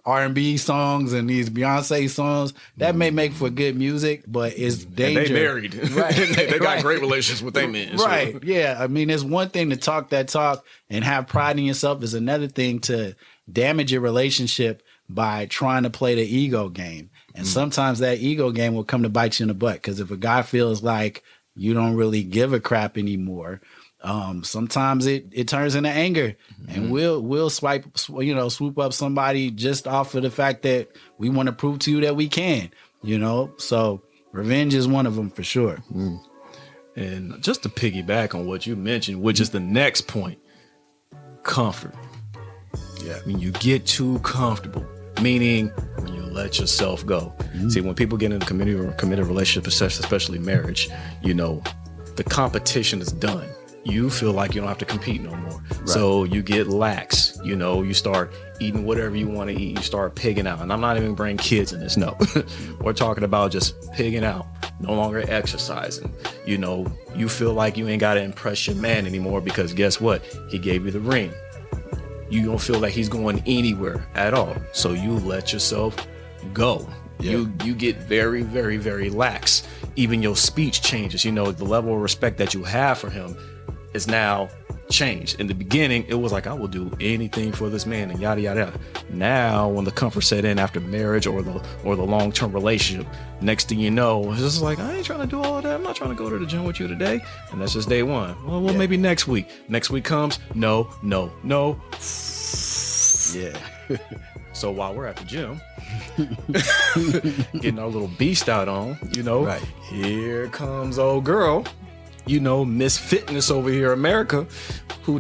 R&B songs and these Beyonce songs, that may make for good music, but it's dangerous. And they married. Right. They got great relations with their men. Right. So. Yeah. I mean, it's one thing to talk that talk and have pride in yourself. Is another thing to damage your relationship by trying to play the ego game. And sometimes that ego game will come to bite you in the butt. Because if a guy feels like you don't really give a crap anymore, sometimes it turns into anger, and we'll swoop up somebody just off of the fact that we want to prove to you that we can, you know. So revenge is one of them for sure. And just to piggyback on what you mentioned, which is the next point, comfort. Yeah, when you get too comfortable, meaning when you let yourself go. See, when people get into committed relationships, especially marriage, you know, the competition is done. You feel like you don't have to compete no more. Right. So you get lax, you know, you start eating whatever you want to eat. You start pigging out. And I'm not even bringing kids in this. No, we're talking about just pigging out. no longer exercising. You know, you feel like you ain't got to impress your man anymore because guess what? He gave you the ring. You don't feel like he's going anywhere at all. So you let yourself go. Yeah. You get very, very, very lax. Even your speech changes. You know, the level of respect that you have for him is now changed. In the beginning, it was like, I will do anything for this man and yada yada yada. Now, when the comfort set in after marriage or the long-term relationship, next thing you know, it's just like, I ain't trying to do all of that. I'm not trying to go to the gym with you today. And that's just day one. Well, maybe next week. Next week comes, no. Yeah. So while we're at the gym, getting our little beast out on, you know, right. Here comes old girl, you know, Miss Fitness over here, America, who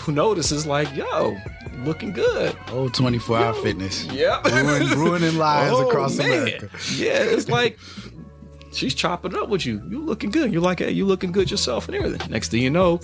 notices like, yo, looking good. Old 24-hour fitness. Yeah. Ruining lives across America. Yeah, it's like she's chopping it up with you. You looking good. You're like, hey, you looking good yourself and everything. Next thing you know,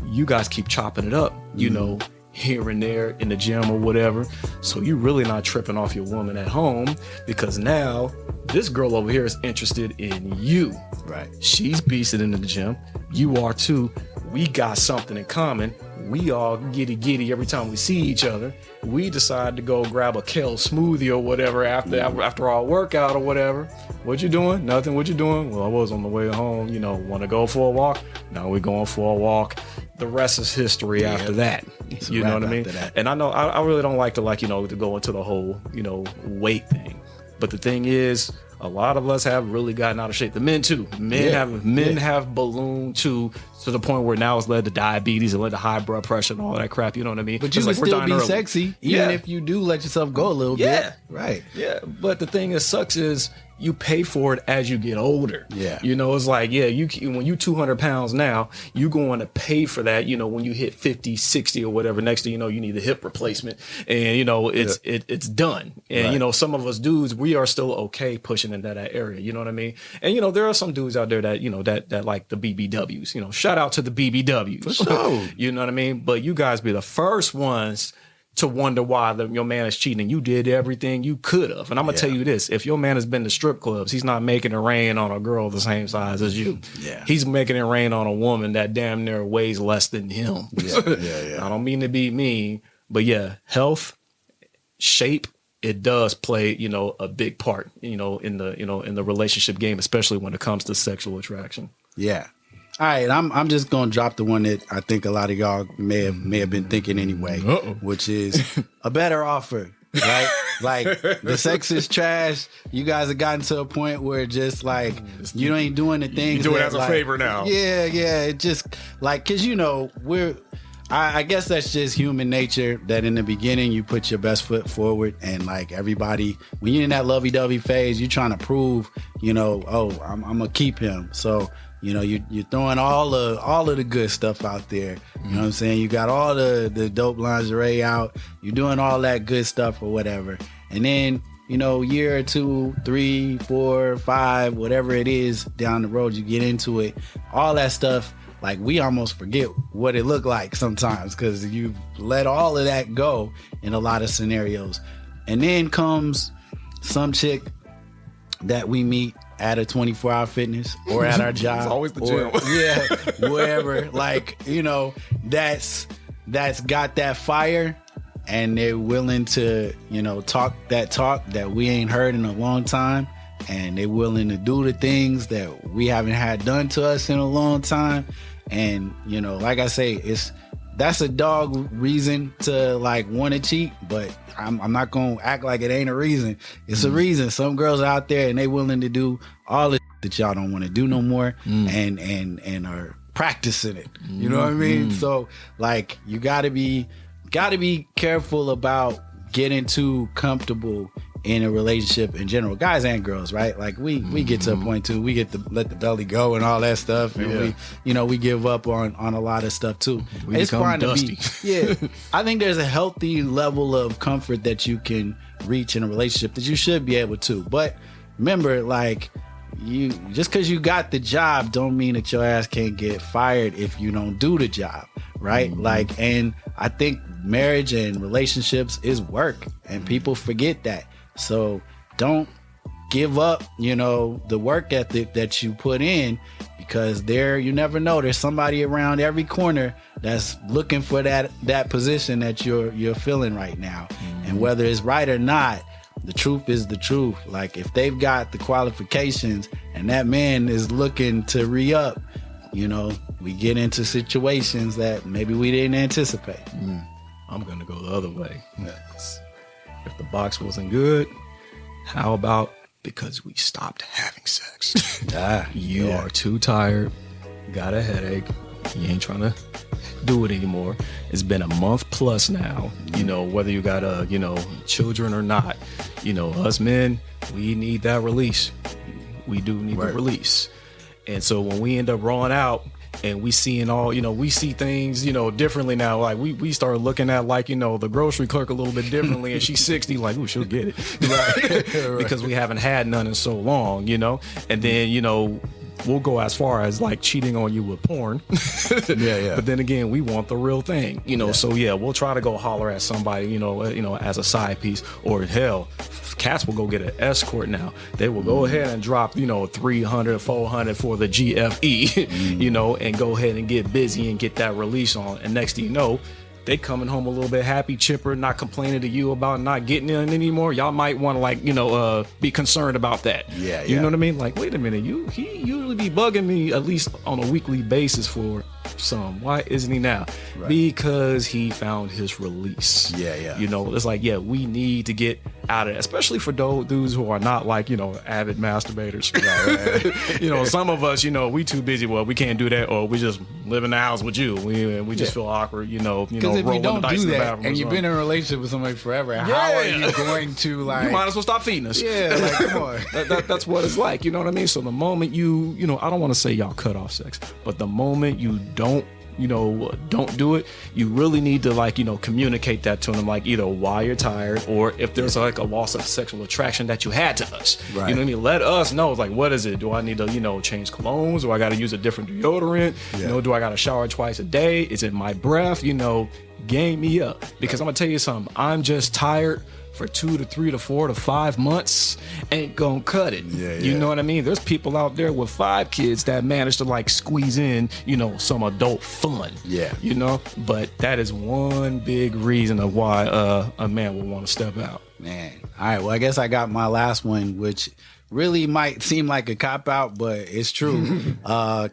you guys keep chopping it up, you know, here and there in the gym or whatever. So you're really not tripping off your woman at home because now this girl over here is interested in you. Right. She's beasting in the gym. You are too. We got something in common. We all giddy every time we see each other. We decide to go grab a kale smoothie or whatever after our workout or whatever. What you doing? Nothing. What you doing? Well, I was on the way home. You know, want to go for a walk? Now we're going for a walk. The rest is history after that. You know what I mean? And I know I really don't like to to go into the whole, weight thing. But the thing is, a lot of us have really gotten out of shape. The men too. Men have ballooned to the point where now it's led to diabetes and led to high blood pressure and all that crap. You know what I mean? But you can still be sexy, even if you do let yourself go a little bit. Right. Yeah. But the thing that sucks is you pay for it as you get older. Yeah. It's like, when you 200 pounds now, you going to pay for that, when you hit 50, 60 or whatever. Next thing you know, you need a hip replacement and, it's done. And, right. Some of us dudes, we are still okay pushing into that area. You know what I mean? And, there are some dudes out there that, that like the BBWs, shout out to the BBWs. For sure. You know what I mean? But you guys be the first ones to wonder why your man is cheating. You did everything you could have. And I'm going to tell you this. If your man has been to strip clubs, he's not making it rain on a girl the same size as you. Yeah. He's making it rain on a woman that damn near weighs less than him. Yeah. I don't mean to be mean, but health, shape, it does play, a big part, in the relationship game, especially when it comes to sexual attraction. Yeah. All right, I'm just gonna drop the one that I think a lot of y'all may have been thinking anyway, which is a better offer, right? Like the sex is trash. You guys have gotten to a point where just like you ain't doing the things. You do it as a favor now. Yeah. It just like because I guess that's just human nature that in the beginning you put your best foot forward and like everybody when you're in that lovey-dovey phase, you're trying to prove, I'm gonna keep him. So. You're throwing all of the good stuff out there. You know what I'm saying? You got all the dope lingerie out. You're doing all that good stuff or whatever. And then, year or 2, 3, 4, 5, whatever it is down the road, you get into it. All that stuff, like we almost forget what it looked like sometimes because you let all of that go in a lot of scenarios. And then comes some chick that we meet at a 24-hour fitness or at our job. It's always the gym. Wherever. Like, that's got that fire and they're willing to, talk that we ain't heard in a long time. And they're willing to do the things that we haven't had done to us in a long time. And, like I say, that's a dog reason to like want to cheat, but I'm not gonna act like it ain't a reason. It's a reason. Some girls out there and they willing to do all the that y'all don't want to do no more, and are practicing it. You know what I mean? So like you gotta be careful about getting too comfortable in a relationship in general, guys and girls, right? Like we get to a point too, we get to let the belly go and all that stuff, and we give up on a lot of stuff too. It's fine dusty. To be, I think there's a healthy level of comfort that you can reach in a relationship that you should be able to. But remember, like you just because you got the job don't mean that your ass can't get fired if you don't do the job, right? Like, and I think marriage and relationships is work, and people forget that. So don't give up, the work ethic that you put in, because you never know, there's somebody around every corner that's looking for that position that you're feeling right now. And whether it's right or not, the truth is the truth. Like, if they've got the qualifications and that man is looking to re-up, we get into situations that maybe we didn't anticipate. I'm going to go the other way. Yes. If the box wasn't good, how about because we stopped having sex? You are too tired, got a headache, you ain't trying to do it anymore. It's been a month plus now, whether you got children or not, us men, we need that release. We do need the release. And so when we end up rolling out and we seeing all, we see things, differently now. Like we start looking at the grocery clerk a little bit differently, and she's 60, like, ooh, she'll get it. Right. Because we haven't had none in so long, and then, we'll go as far as cheating on you with porn. But then again, we want the real thing, so we'll try to go holler at somebody, as a side piece, or hell, cats will go get an escort now. They will go ahead and drop, 300, 400 for the GFE, and go ahead and get busy and get that release on. And next thing you know, they coming home a little bit happy, chipper, not complaining to you about not getting in anymore. Y'all might want to be concerned about that. You know what I mean? Like, wait a minute, he usually be bugging me at least on a weekly basis for some. Why isn't he now? Right. Because he found his release. It's like, we need to get out of it, especially for those dudes who are not avid masturbators. Right. Some of us, we too busy. Well, we can't do that, or we just live in the house with you. We just feel awkward, Because if you don't do that and you've been in a relationship with somebody forever, how are you going to you might as well stop feeding us. Come on. That's what it's like. You know what I mean? So the moment you I don't want to say y'all cut off sex, but the moment you don't do it, you really need to communicate that to them, either why you're tired, or if there's a loss of sexual attraction that you had to us. Right. You know what I mean? Let us know. It's what is it? Do I need to change colognes, or I got to use a different deodorant? Do I got to shower twice a day? Is it my breath? Game me up, because I'm gonna tell you something. I'm just tired for 2 to 3 to 4 to 5 months ain't gonna cut it. You know what I mean? There's people out there with 5 kids that manage to squeeze in, some adult fun. But that is one big reason of why a man would want to step out. Man. All right. Well, I guess I got my last one, which really might seem like a cop out, but it's true.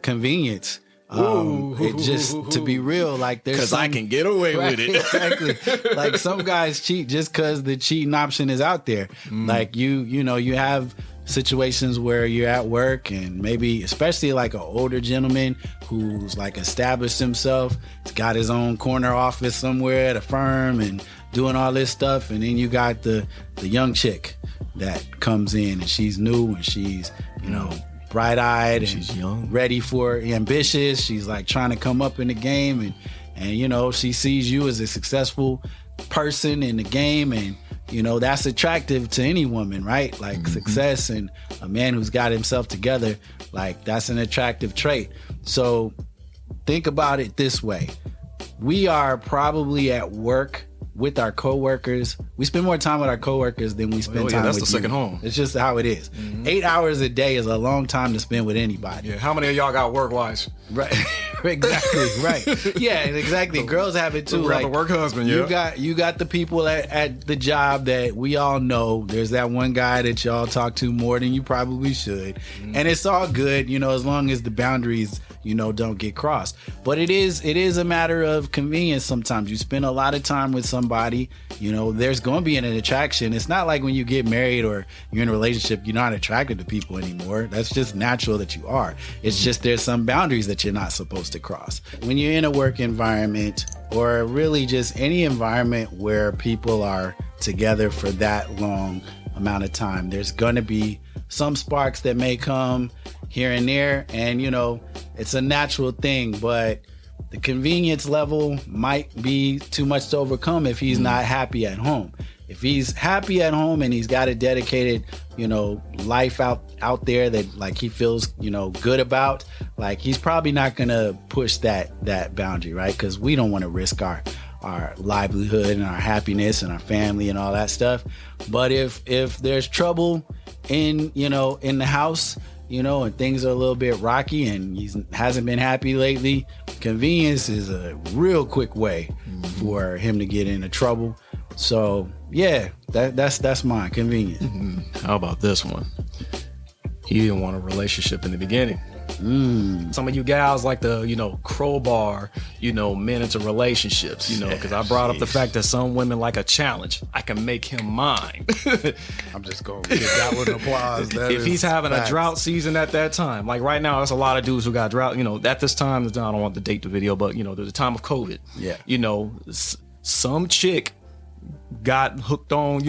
Convenience. It just, to be real, there's because I can get away with it. Exactly. Some guys cheat just because the cheating option is out there. You have situations where you're at work, and maybe especially an older gentleman who's established himself, he's got his own corner office somewhere at a firm and doing all this stuff, and then you got the young chick that comes in, and she's new, and she's bright-eyed, and she's young, ready for ambitious. She's trying to come up in the game, and she sees you as a successful person in the game, and that's attractive to any woman, right? Success, and a man who's got himself together, that's an attractive trait. So think about it this way. We are probably at work with our coworkers. We spend more time with our coworkers than we spend time with you. That's the second home. It's just how it is. 8 hours a day is a long time to spend with anybody. Yeah. How many of y'all got work wives? Right. Exactly. Right. Yeah. Exactly. Girls have it too. The work husband. Yeah. You got the people at the job that we all know. There's that one guy that y'all talk to more than you probably should, and it's all good. As long as the boundaries don't get crossed. But it is a matter of convenience. Sometimes you spend a lot of time with somebody, there's going to be an attraction. It's not like when you get married or you're in a relationship, you're not attracted to people anymore. That's just natural that you are. It's just there's some boundaries that you're not supposed to cross. When you're in a work environment, or really just any environment where people are together for that long amount of time, there's going to be some sparks that may come here and there, and it's a natural thing, but the convenience level might be too much to overcome if he's not happy at home. If he's happy at home and he's got a dedicated, life out there that he feels, good about, he's probably not gonna push that boundary, right? Because we don't want to risk our livelihood and our happiness and our family and all that stuff. But if there's trouble in the house, and things are a little bit rocky and he hasn't been happy lately, convenience is a real quick way for him to get into trouble. So yeah, that's mine, convenience. How about this one? He didn't want a relationship in the beginning. Some of you gals like to, crowbar, men into relationships, because I brought up the fact that some women like a challenge. I can make him mine. I'm just going to give that one applause. If he's having a drought season at that time, like right now, there's a lot of dudes who got drought, at this time, I don't want to date the video, but, there's a time of COVID. Yeah. Some chick got hooked on,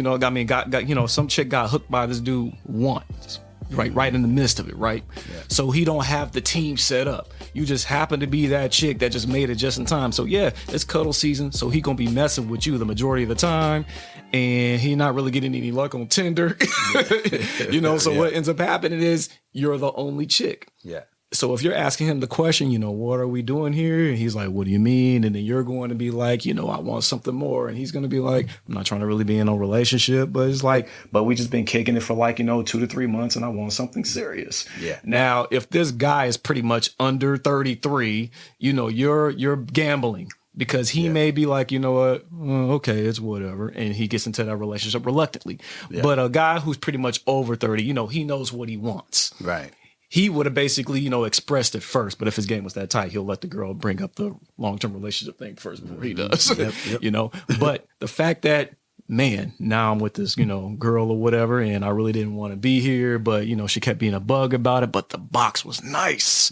some chick got hooked by this dude once. Right in the midst of it, right? Yeah. So he don't have the team set up. You just happen to be that chick that just made it just in time. So yeah, it's cuddle season. So he gonna be messing with you the majority of the time, and he not really getting any luck on Tinder. So what ends up happening is you're the only chick. Yeah. So if you're asking him the question, what are we doing here? And he's like, what do you mean? And then you're going to be like, I want something more. And he's going to be like, I'm not trying to really be in a relationship, but it's like, but we just been kicking it for 2 to 3 months and I want something serious. Yeah. Now, if this guy is pretty much under 33, you're gambling. Because he may be like, what, okay, it's whatever. And he gets into that relationship reluctantly. Yeah. But a guy who's pretty much over 30, he knows what he wants. Right. He would have basically, expressed it first. But if his game was that tight, he'll let the girl bring up the long-term relationship thing first before he does. Yep. But the fact that, man, now I'm with this, girl or whatever, and I really didn't want to be here, but, she kept being a bug about it, but the box was nice.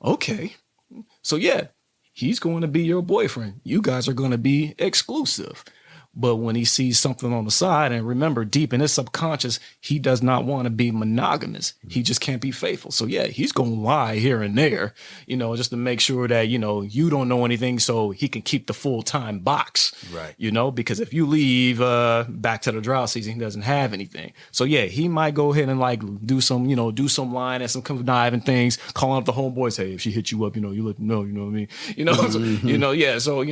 Okay. So, yeah, he's going to be your boyfriend. You guys are going to be exclusive. But when he sees something on the side, and remember, deep in his subconscious, he does not want to be monogamous. He just can't be faithful. So yeah, he's going to lie here and there, just to make sure that, you don't know anything so he can keep the full-time box. Right. Because if you leave back to the drought season, he doesn't have anything. So yeah, he might go ahead and do some lying and some conniving things, calling up the homeboys, hey, if she hit you up, you let them know, you know what I mean? So,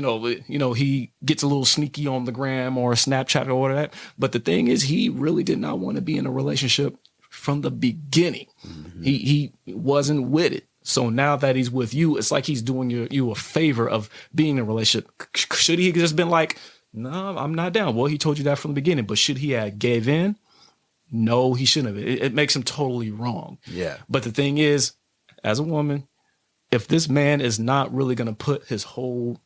he gets a little sneaky on the ground or Snapchat or whatever. But the thing is, he really did not want to be in a relationship from the beginning. He wasn't with it. So now that he's with you, it's like he's doing you a favor of being in a relationship. Should he have just been like, no, I'm not down? Well, he told you that from the beginning. But should he have gave in? No, he shouldn't have. It makes him totally wrong. Yeah. But the thing is, as a woman, if this man is not really going to put his whole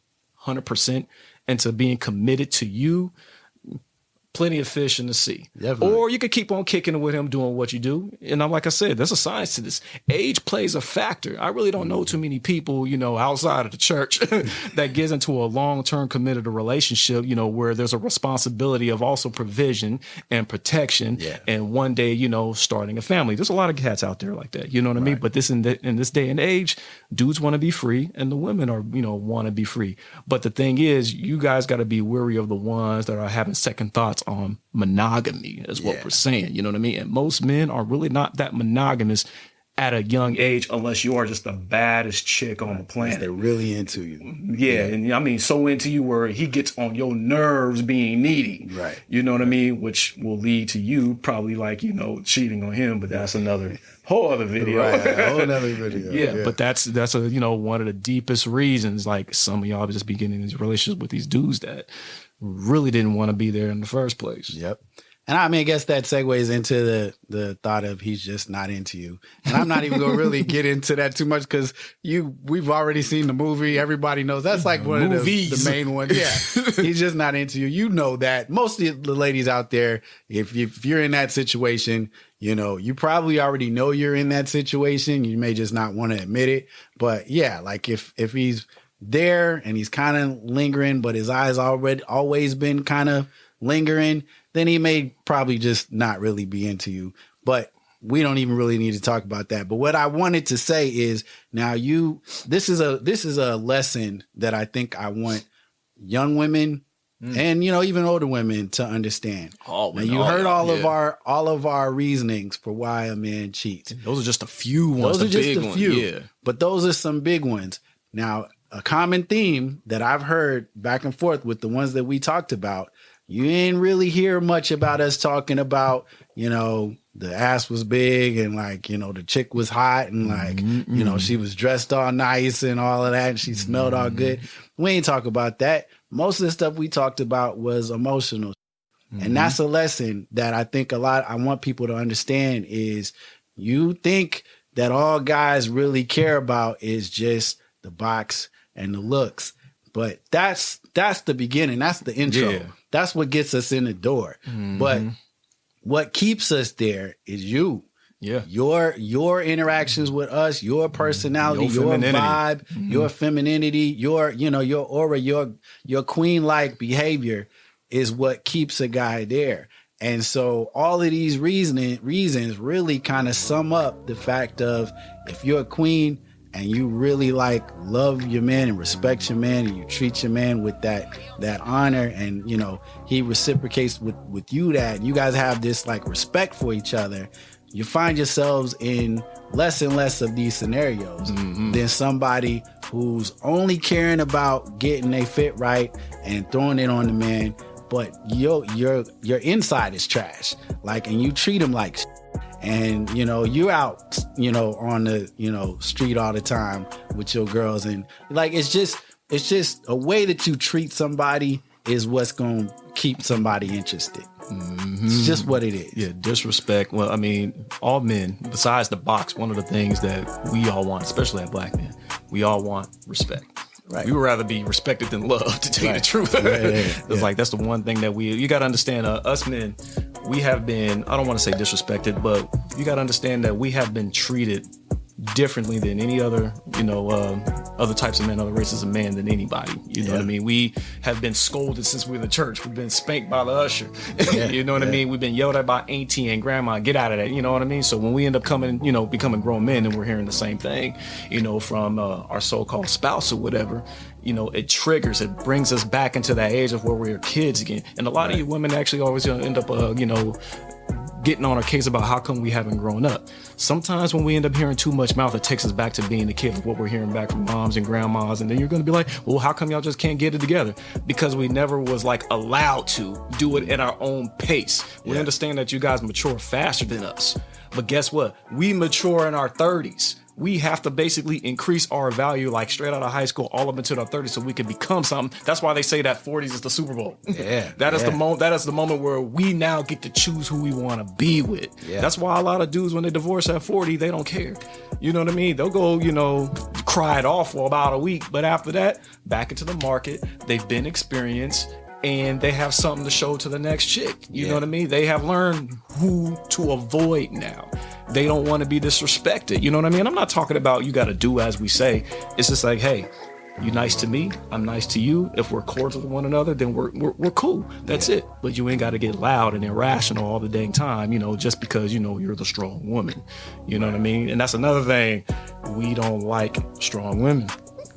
100% into being committed to you, plenty of fish in the sea. Definitely. Or you could keep on kicking it with him doing what you do. And I'm like I said, there's a science to this. Age plays a factor. I really don't know too many people, outside of the church that gets into a long-term committed relationship, where there's a responsibility of also provision and protection and one day, starting a family. There's a lot of cats out there like that. You know what I mean? But in this day and age, dudes want to be free and the women are, want to be free. But the thing is, you guys got to be wary of the ones that are having second thoughts on monogamy is what we're saying. You know what I mean? And most men are really not that monogamous at a young age unless you are just the baddest chick on the planet. They're really into you. Yeah. And I mean, so into you where he gets on your nerves being needy. Right. You know what I mean? Which will lead to you probably cheating on him, but that's another whole other video. Right. A whole other video. Yeah. But that's one of the deepest reasons, like some of y'all just be getting in these relationships with these dudes that really didn't want to be there in the first place. Yep. And I mean, I guess that segues into the thought of he's just not into you. And I'm not even going to really get into that too much because we've already seen the movie. Everybody knows that's like one of the main ones. Yeah. He's just not into you. You know that. Most of the ladies out there, if you're in that situation, you probably already know you're in that situation. You may just not want to admit it. But yeah, like if he's there and he's kind of lingering, but his eyes always been kind of lingering, then he may probably just not really be into you. But we don't even really need to talk about that. But what I wanted to say is now this is a lesson that I think I want young women and even older women to understand. Now you heard all of our reasonings for why a man cheats. Those are just a few ones. Those are just a few. Yeah. But those are some big ones. Now, a common theme that I've heard back and forth with the ones that we talked about, you didn't really hear much about us talking about, the ass was big and like, you know, the chick was hot and like, you know, she was dressed all nice and all of that and she smelled all good. We ain't talk about that. Most of the stuff we talked about was emotional. And that's a lesson that I think I want people to understand is you think that all guys really care about is just the box and the looks. But that's the beginning. That's the intro. Yeah. That's what gets us in the door. But what keeps us there is you. Yeah. Your interactions with us, your personality, your vibe, your femininity, your aura, your queen-like behavior is what keeps a guy there. And so all of these reasons really kind of sum up the fact of if you're a queen and you really like love your man and respect your man and you treat your man with that honor and, you know, he reciprocates with you that you guys have this like respect for each other, you find yourselves in less and less of these scenarios than somebody who's only caring about getting a fit right and throwing it on the man, but your inside is trash. Like, and you treat him like shit. And, you know, you're out, you know, on the, you know, street all the time with your girls. And like, it's just a way that you treat somebody is what's going to keep somebody interested. It's just what it is. Yeah, disrespect. Well, I mean, all men, besides the box, one of the things that we all want, especially as black men, we all want respect. Right. We would rather be respected than loved, to tell you the truth. It's like, that's the one thing that you got to understand, us men, we have been, I don't want to say disrespected, but you got to understand that we have been treated differently than any other, you know, other types of men, other races of men than anybody. You know what I mean? We have been scolded since we were in the church. We've been spanked by the usher. You know what I mean? We've been yelled at by auntie and grandma. Get out of that. You know what I mean? So when we end up becoming grown men and we're hearing the same thing, you know, from our so-called spouse or whatever, you know, it triggers, it brings us back into that age of where we're kids again. And a lot of you women actually always end up, getting on our case about how come we haven't grown up. Sometimes when we end up hearing too much mouth, it takes us back to being a kid of what we're hearing back from moms and grandmas. And then you're going to be like, well, how come y'all just can't get it together? Because we never was like allowed to do it at our own pace. We understand that you guys mature faster than us. But guess what? We mature in our 30s. We have to basically increase our value like straight out of high school all up into our 30s so we can become something. That's why they say that 40s is the Super Bowl. Yeah. That is the moment where we now get to choose who we want to be with. Yeah. That's why a lot of dudes, when they divorce at 40, they don't care. You know what I mean? They'll go, you know, cry it off for about a week. But after that, back into the market, they've been experienced, and they have something to show to the next chick. You know what I mean? They have learned who to avoid now. They don't want to be disrespected. You know what I mean? I'm not talking about you got to do as we say. It's just like, hey, you nice to me, I'm nice to you. If we're cordial to one another, then we're cool. That's it. But you ain't got to get loud and irrational all the dang time, you know, just because, you know, you're the strong woman. You know what I mean? And that's another thing. We don't like strong women.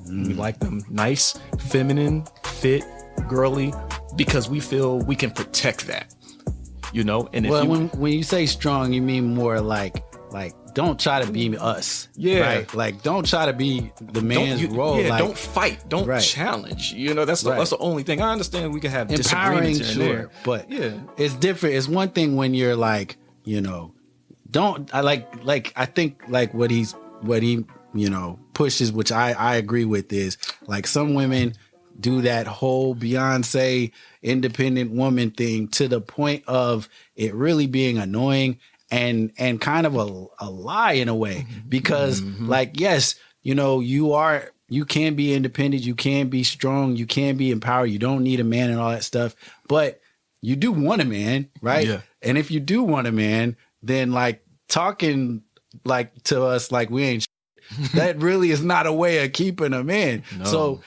We like them nice, feminine, fit, girly, because we feel we can protect that, you know. And if when you say strong, you mean more like don't try to be us, right? Like don't try to be the man's role. Yeah, don't fight, don't challenge. You know, that's the only thing. I understand we can have empowering, disagreements in there, but it's different. It's one thing when you're like, you know, I think like what he you know pushes, which I agree with, is like some women do that whole Beyonce independent woman thing to the point of it really being annoying and kind of a lie in a way, because like, yes, you know, you can be independent, you can be strong, you can be empowered, you don't need a man and all that stuff, but you do want a man, right? Yeah. And if you do want a man, then like talking like to us like we ain't that really is not a way of keeping a man. No. So,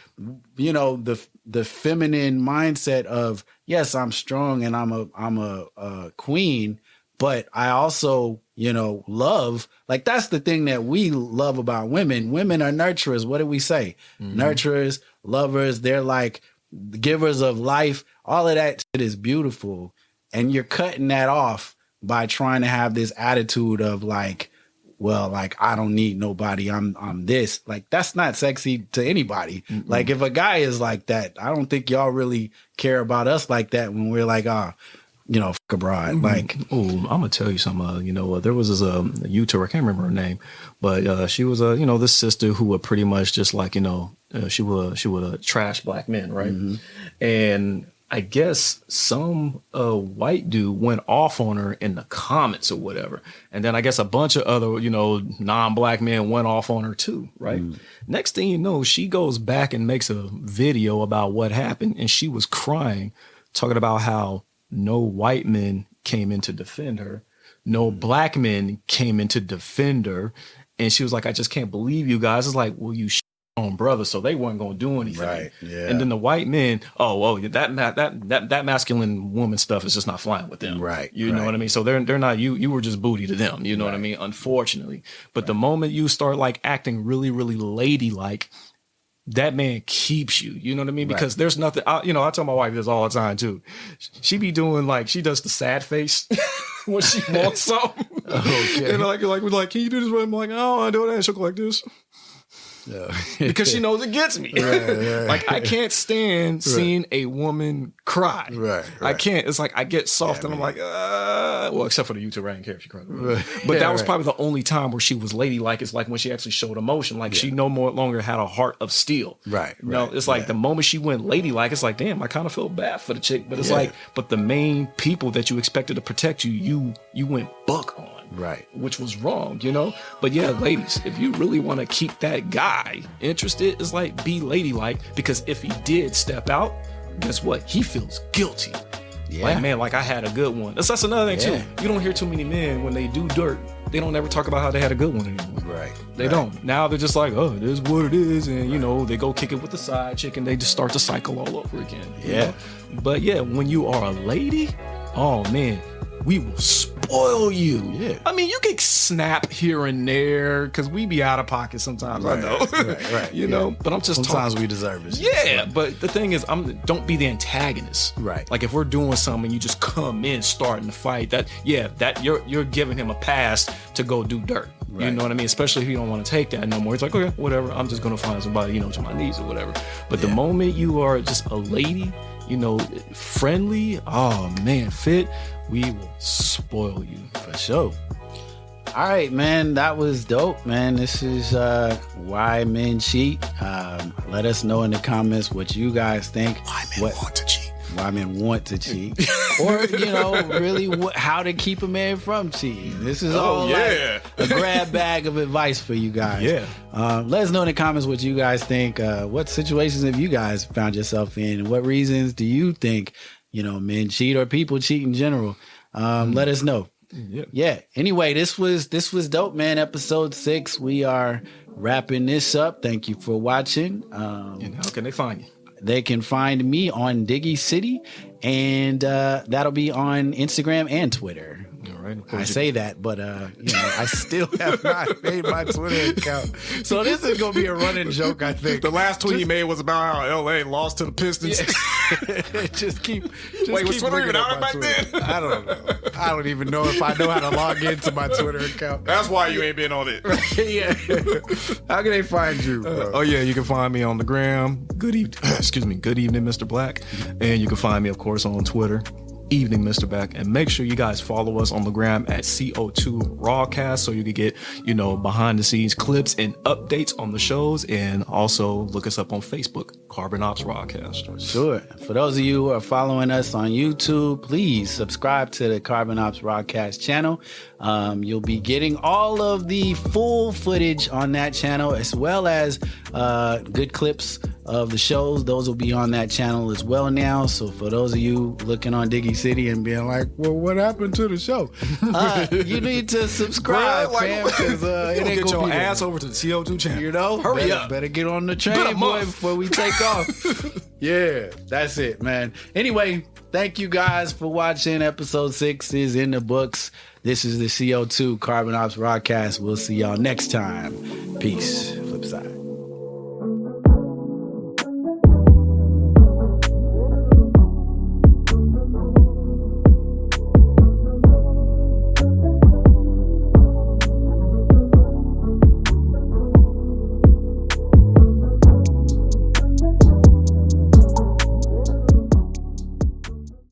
you know, the feminine mindset of, yes, I'm strong and I'm a queen, but I also, you know, love, like that's the thing that we love about women. Women are nurturers. What do we say? Nurturers, lovers, they're like givers of life. All of that shit is beautiful. And you're cutting that off by trying to have this attitude of like, well, like, I don't need nobody. I'm this. Like, that's not sexy to anybody. Like, if a guy is like that, I don't think y'all really care about us like that when we're like, fuck a broad. Like, oh, I'm gonna tell you something. There was this YouTuber, I can't remember her name, but she was this sister who would pretty much just like she would trash black men, right? Mm-hmm. And I guess some white dude went off on her in the comments or whatever, and then I guess a bunch of other non-black men went off on her too, right? Mm. Next thing you know, she goes back and makes a video about what happened, and she was crying, talking about how no white men came in to defend her. No black men came in to defend her. And she was like, I just can't believe you guys. It's like, well, you on brother, so they weren't going to do anything. Right. Yeah. And then the white men, that masculine woman stuff is just not flying with them. Right. You know what I mean? So they're not, you were just booty to them. You know what I mean? Unfortunately. But the moment you start like acting really, really ladylike, that man keeps you, you know what I mean? Because there's nothing, I tell my wife this all the time too. She be doing like, she does the sad face when she wants something. Okay. And we're like, can you do this? I'm like, oh, I do that. And she'll go like this. Yeah. Because she knows it gets me. Right. Like I can't stand seeing a woman cry. Right. I can't. It's like I get soft and I'm like, well, except for the YouTuber, I didn't care if she cried. But that was probably the only time where she was ladylike. It's like when she actually showed emotion. Like she no longer had a heart of steel. Right. It's like the moment she went ladylike, it's like, damn, I kind of feel bad for the chick. But it's like, but the main people that you expected to protect you went buck on. Right. Which was wrong, But yeah, ladies, if you really want to keep that guy interested, it's like be ladylike, because if he did step out, guess what? He feels guilty. Yeah. Like, man, like I had a good one. That's another thing too. You don't hear too many men when they do dirt, they don't ever talk about how they had a good one anymore. Right. They don't. Now they're just like, oh, it is what it is. And they go kick it with the side chick and they just start to cycle all over again. Yeah. But yeah, when you are a lady, oh man, we will spoil you. Yeah. I mean, you can snap here and there because we be out of pocket sometimes. Right, I know. Right. But I'm just sometimes we deserve it. Yeah. But the thing is, don't be the antagonist. Right. Like if we're doing something, you just come in starting the fight. That you're giving him a pass to go do dirt. Right. You know what I mean? Especially if you don't want to take that no more. It's like, okay, whatever. I'm just gonna find somebody, to my knees or whatever. But the moment you are just a lady, friendly, oh man, fit, we will spoil you for sure. All right, man, that was dope, man. This is Why Men Cheat. Let us know in the comments what you guys think. Why men want to cheat. Why men want to cheat. Or, really how to keep a man from cheating. This is all like a grab bag of advice for you guys. Yeah. Let us know in the comments what you guys think. What situations have you guys found yourself in? And what reasons do you think, men cheat or people cheat in general? Let us know. Yeah. Anyway, this was dope, man. Episode 6. We are wrapping this up. Thank you for watching. And how can they find you? They can find me on Diggy City, and that'll be on Instagram and Twitter. All right. I say that, but I still have not made my Twitter account. So this is gonna be a running joke, I think. The last tweet he made was about how LA lost to the Pistons. Yeah. just keep was Twitter even out back then? I don't know. I don't even know if I know how to log into my Twitter account. That's why you ain't been on it. Yeah. How can they find you, bro? You can find me on the gram. Good evening, Mr. Black. And you can find me, of course, on Twitter. Evening, Mr. Black, and make sure you guys follow us on the gram at CO2 Rawcast so you can get, behind the scenes clips and updates on the shows, and also look us up on Facebook, Carbon Ops Rawcast. Sure. For those of you who are following us on YouTube, please subscribe to the Carbon Ops Rawcast channel. You'll be getting all of the full footage on that channel, as well as good clips of the shows. Those will be on that channel as well now. So for those of you looking on Diggy City and being like, well, what happened to the show? You need to subscribe, fam, because it ain't get your ass over to the CO2 channel. Hurry up. Better get on the train, boy, before we take off. Yeah, that's it, man. Anyway, thank you guys for watching. Episode 6 is in the books. This is the CO2 Carbon Ops Rawcast. We'll see y'all next time. Peace. Flip side.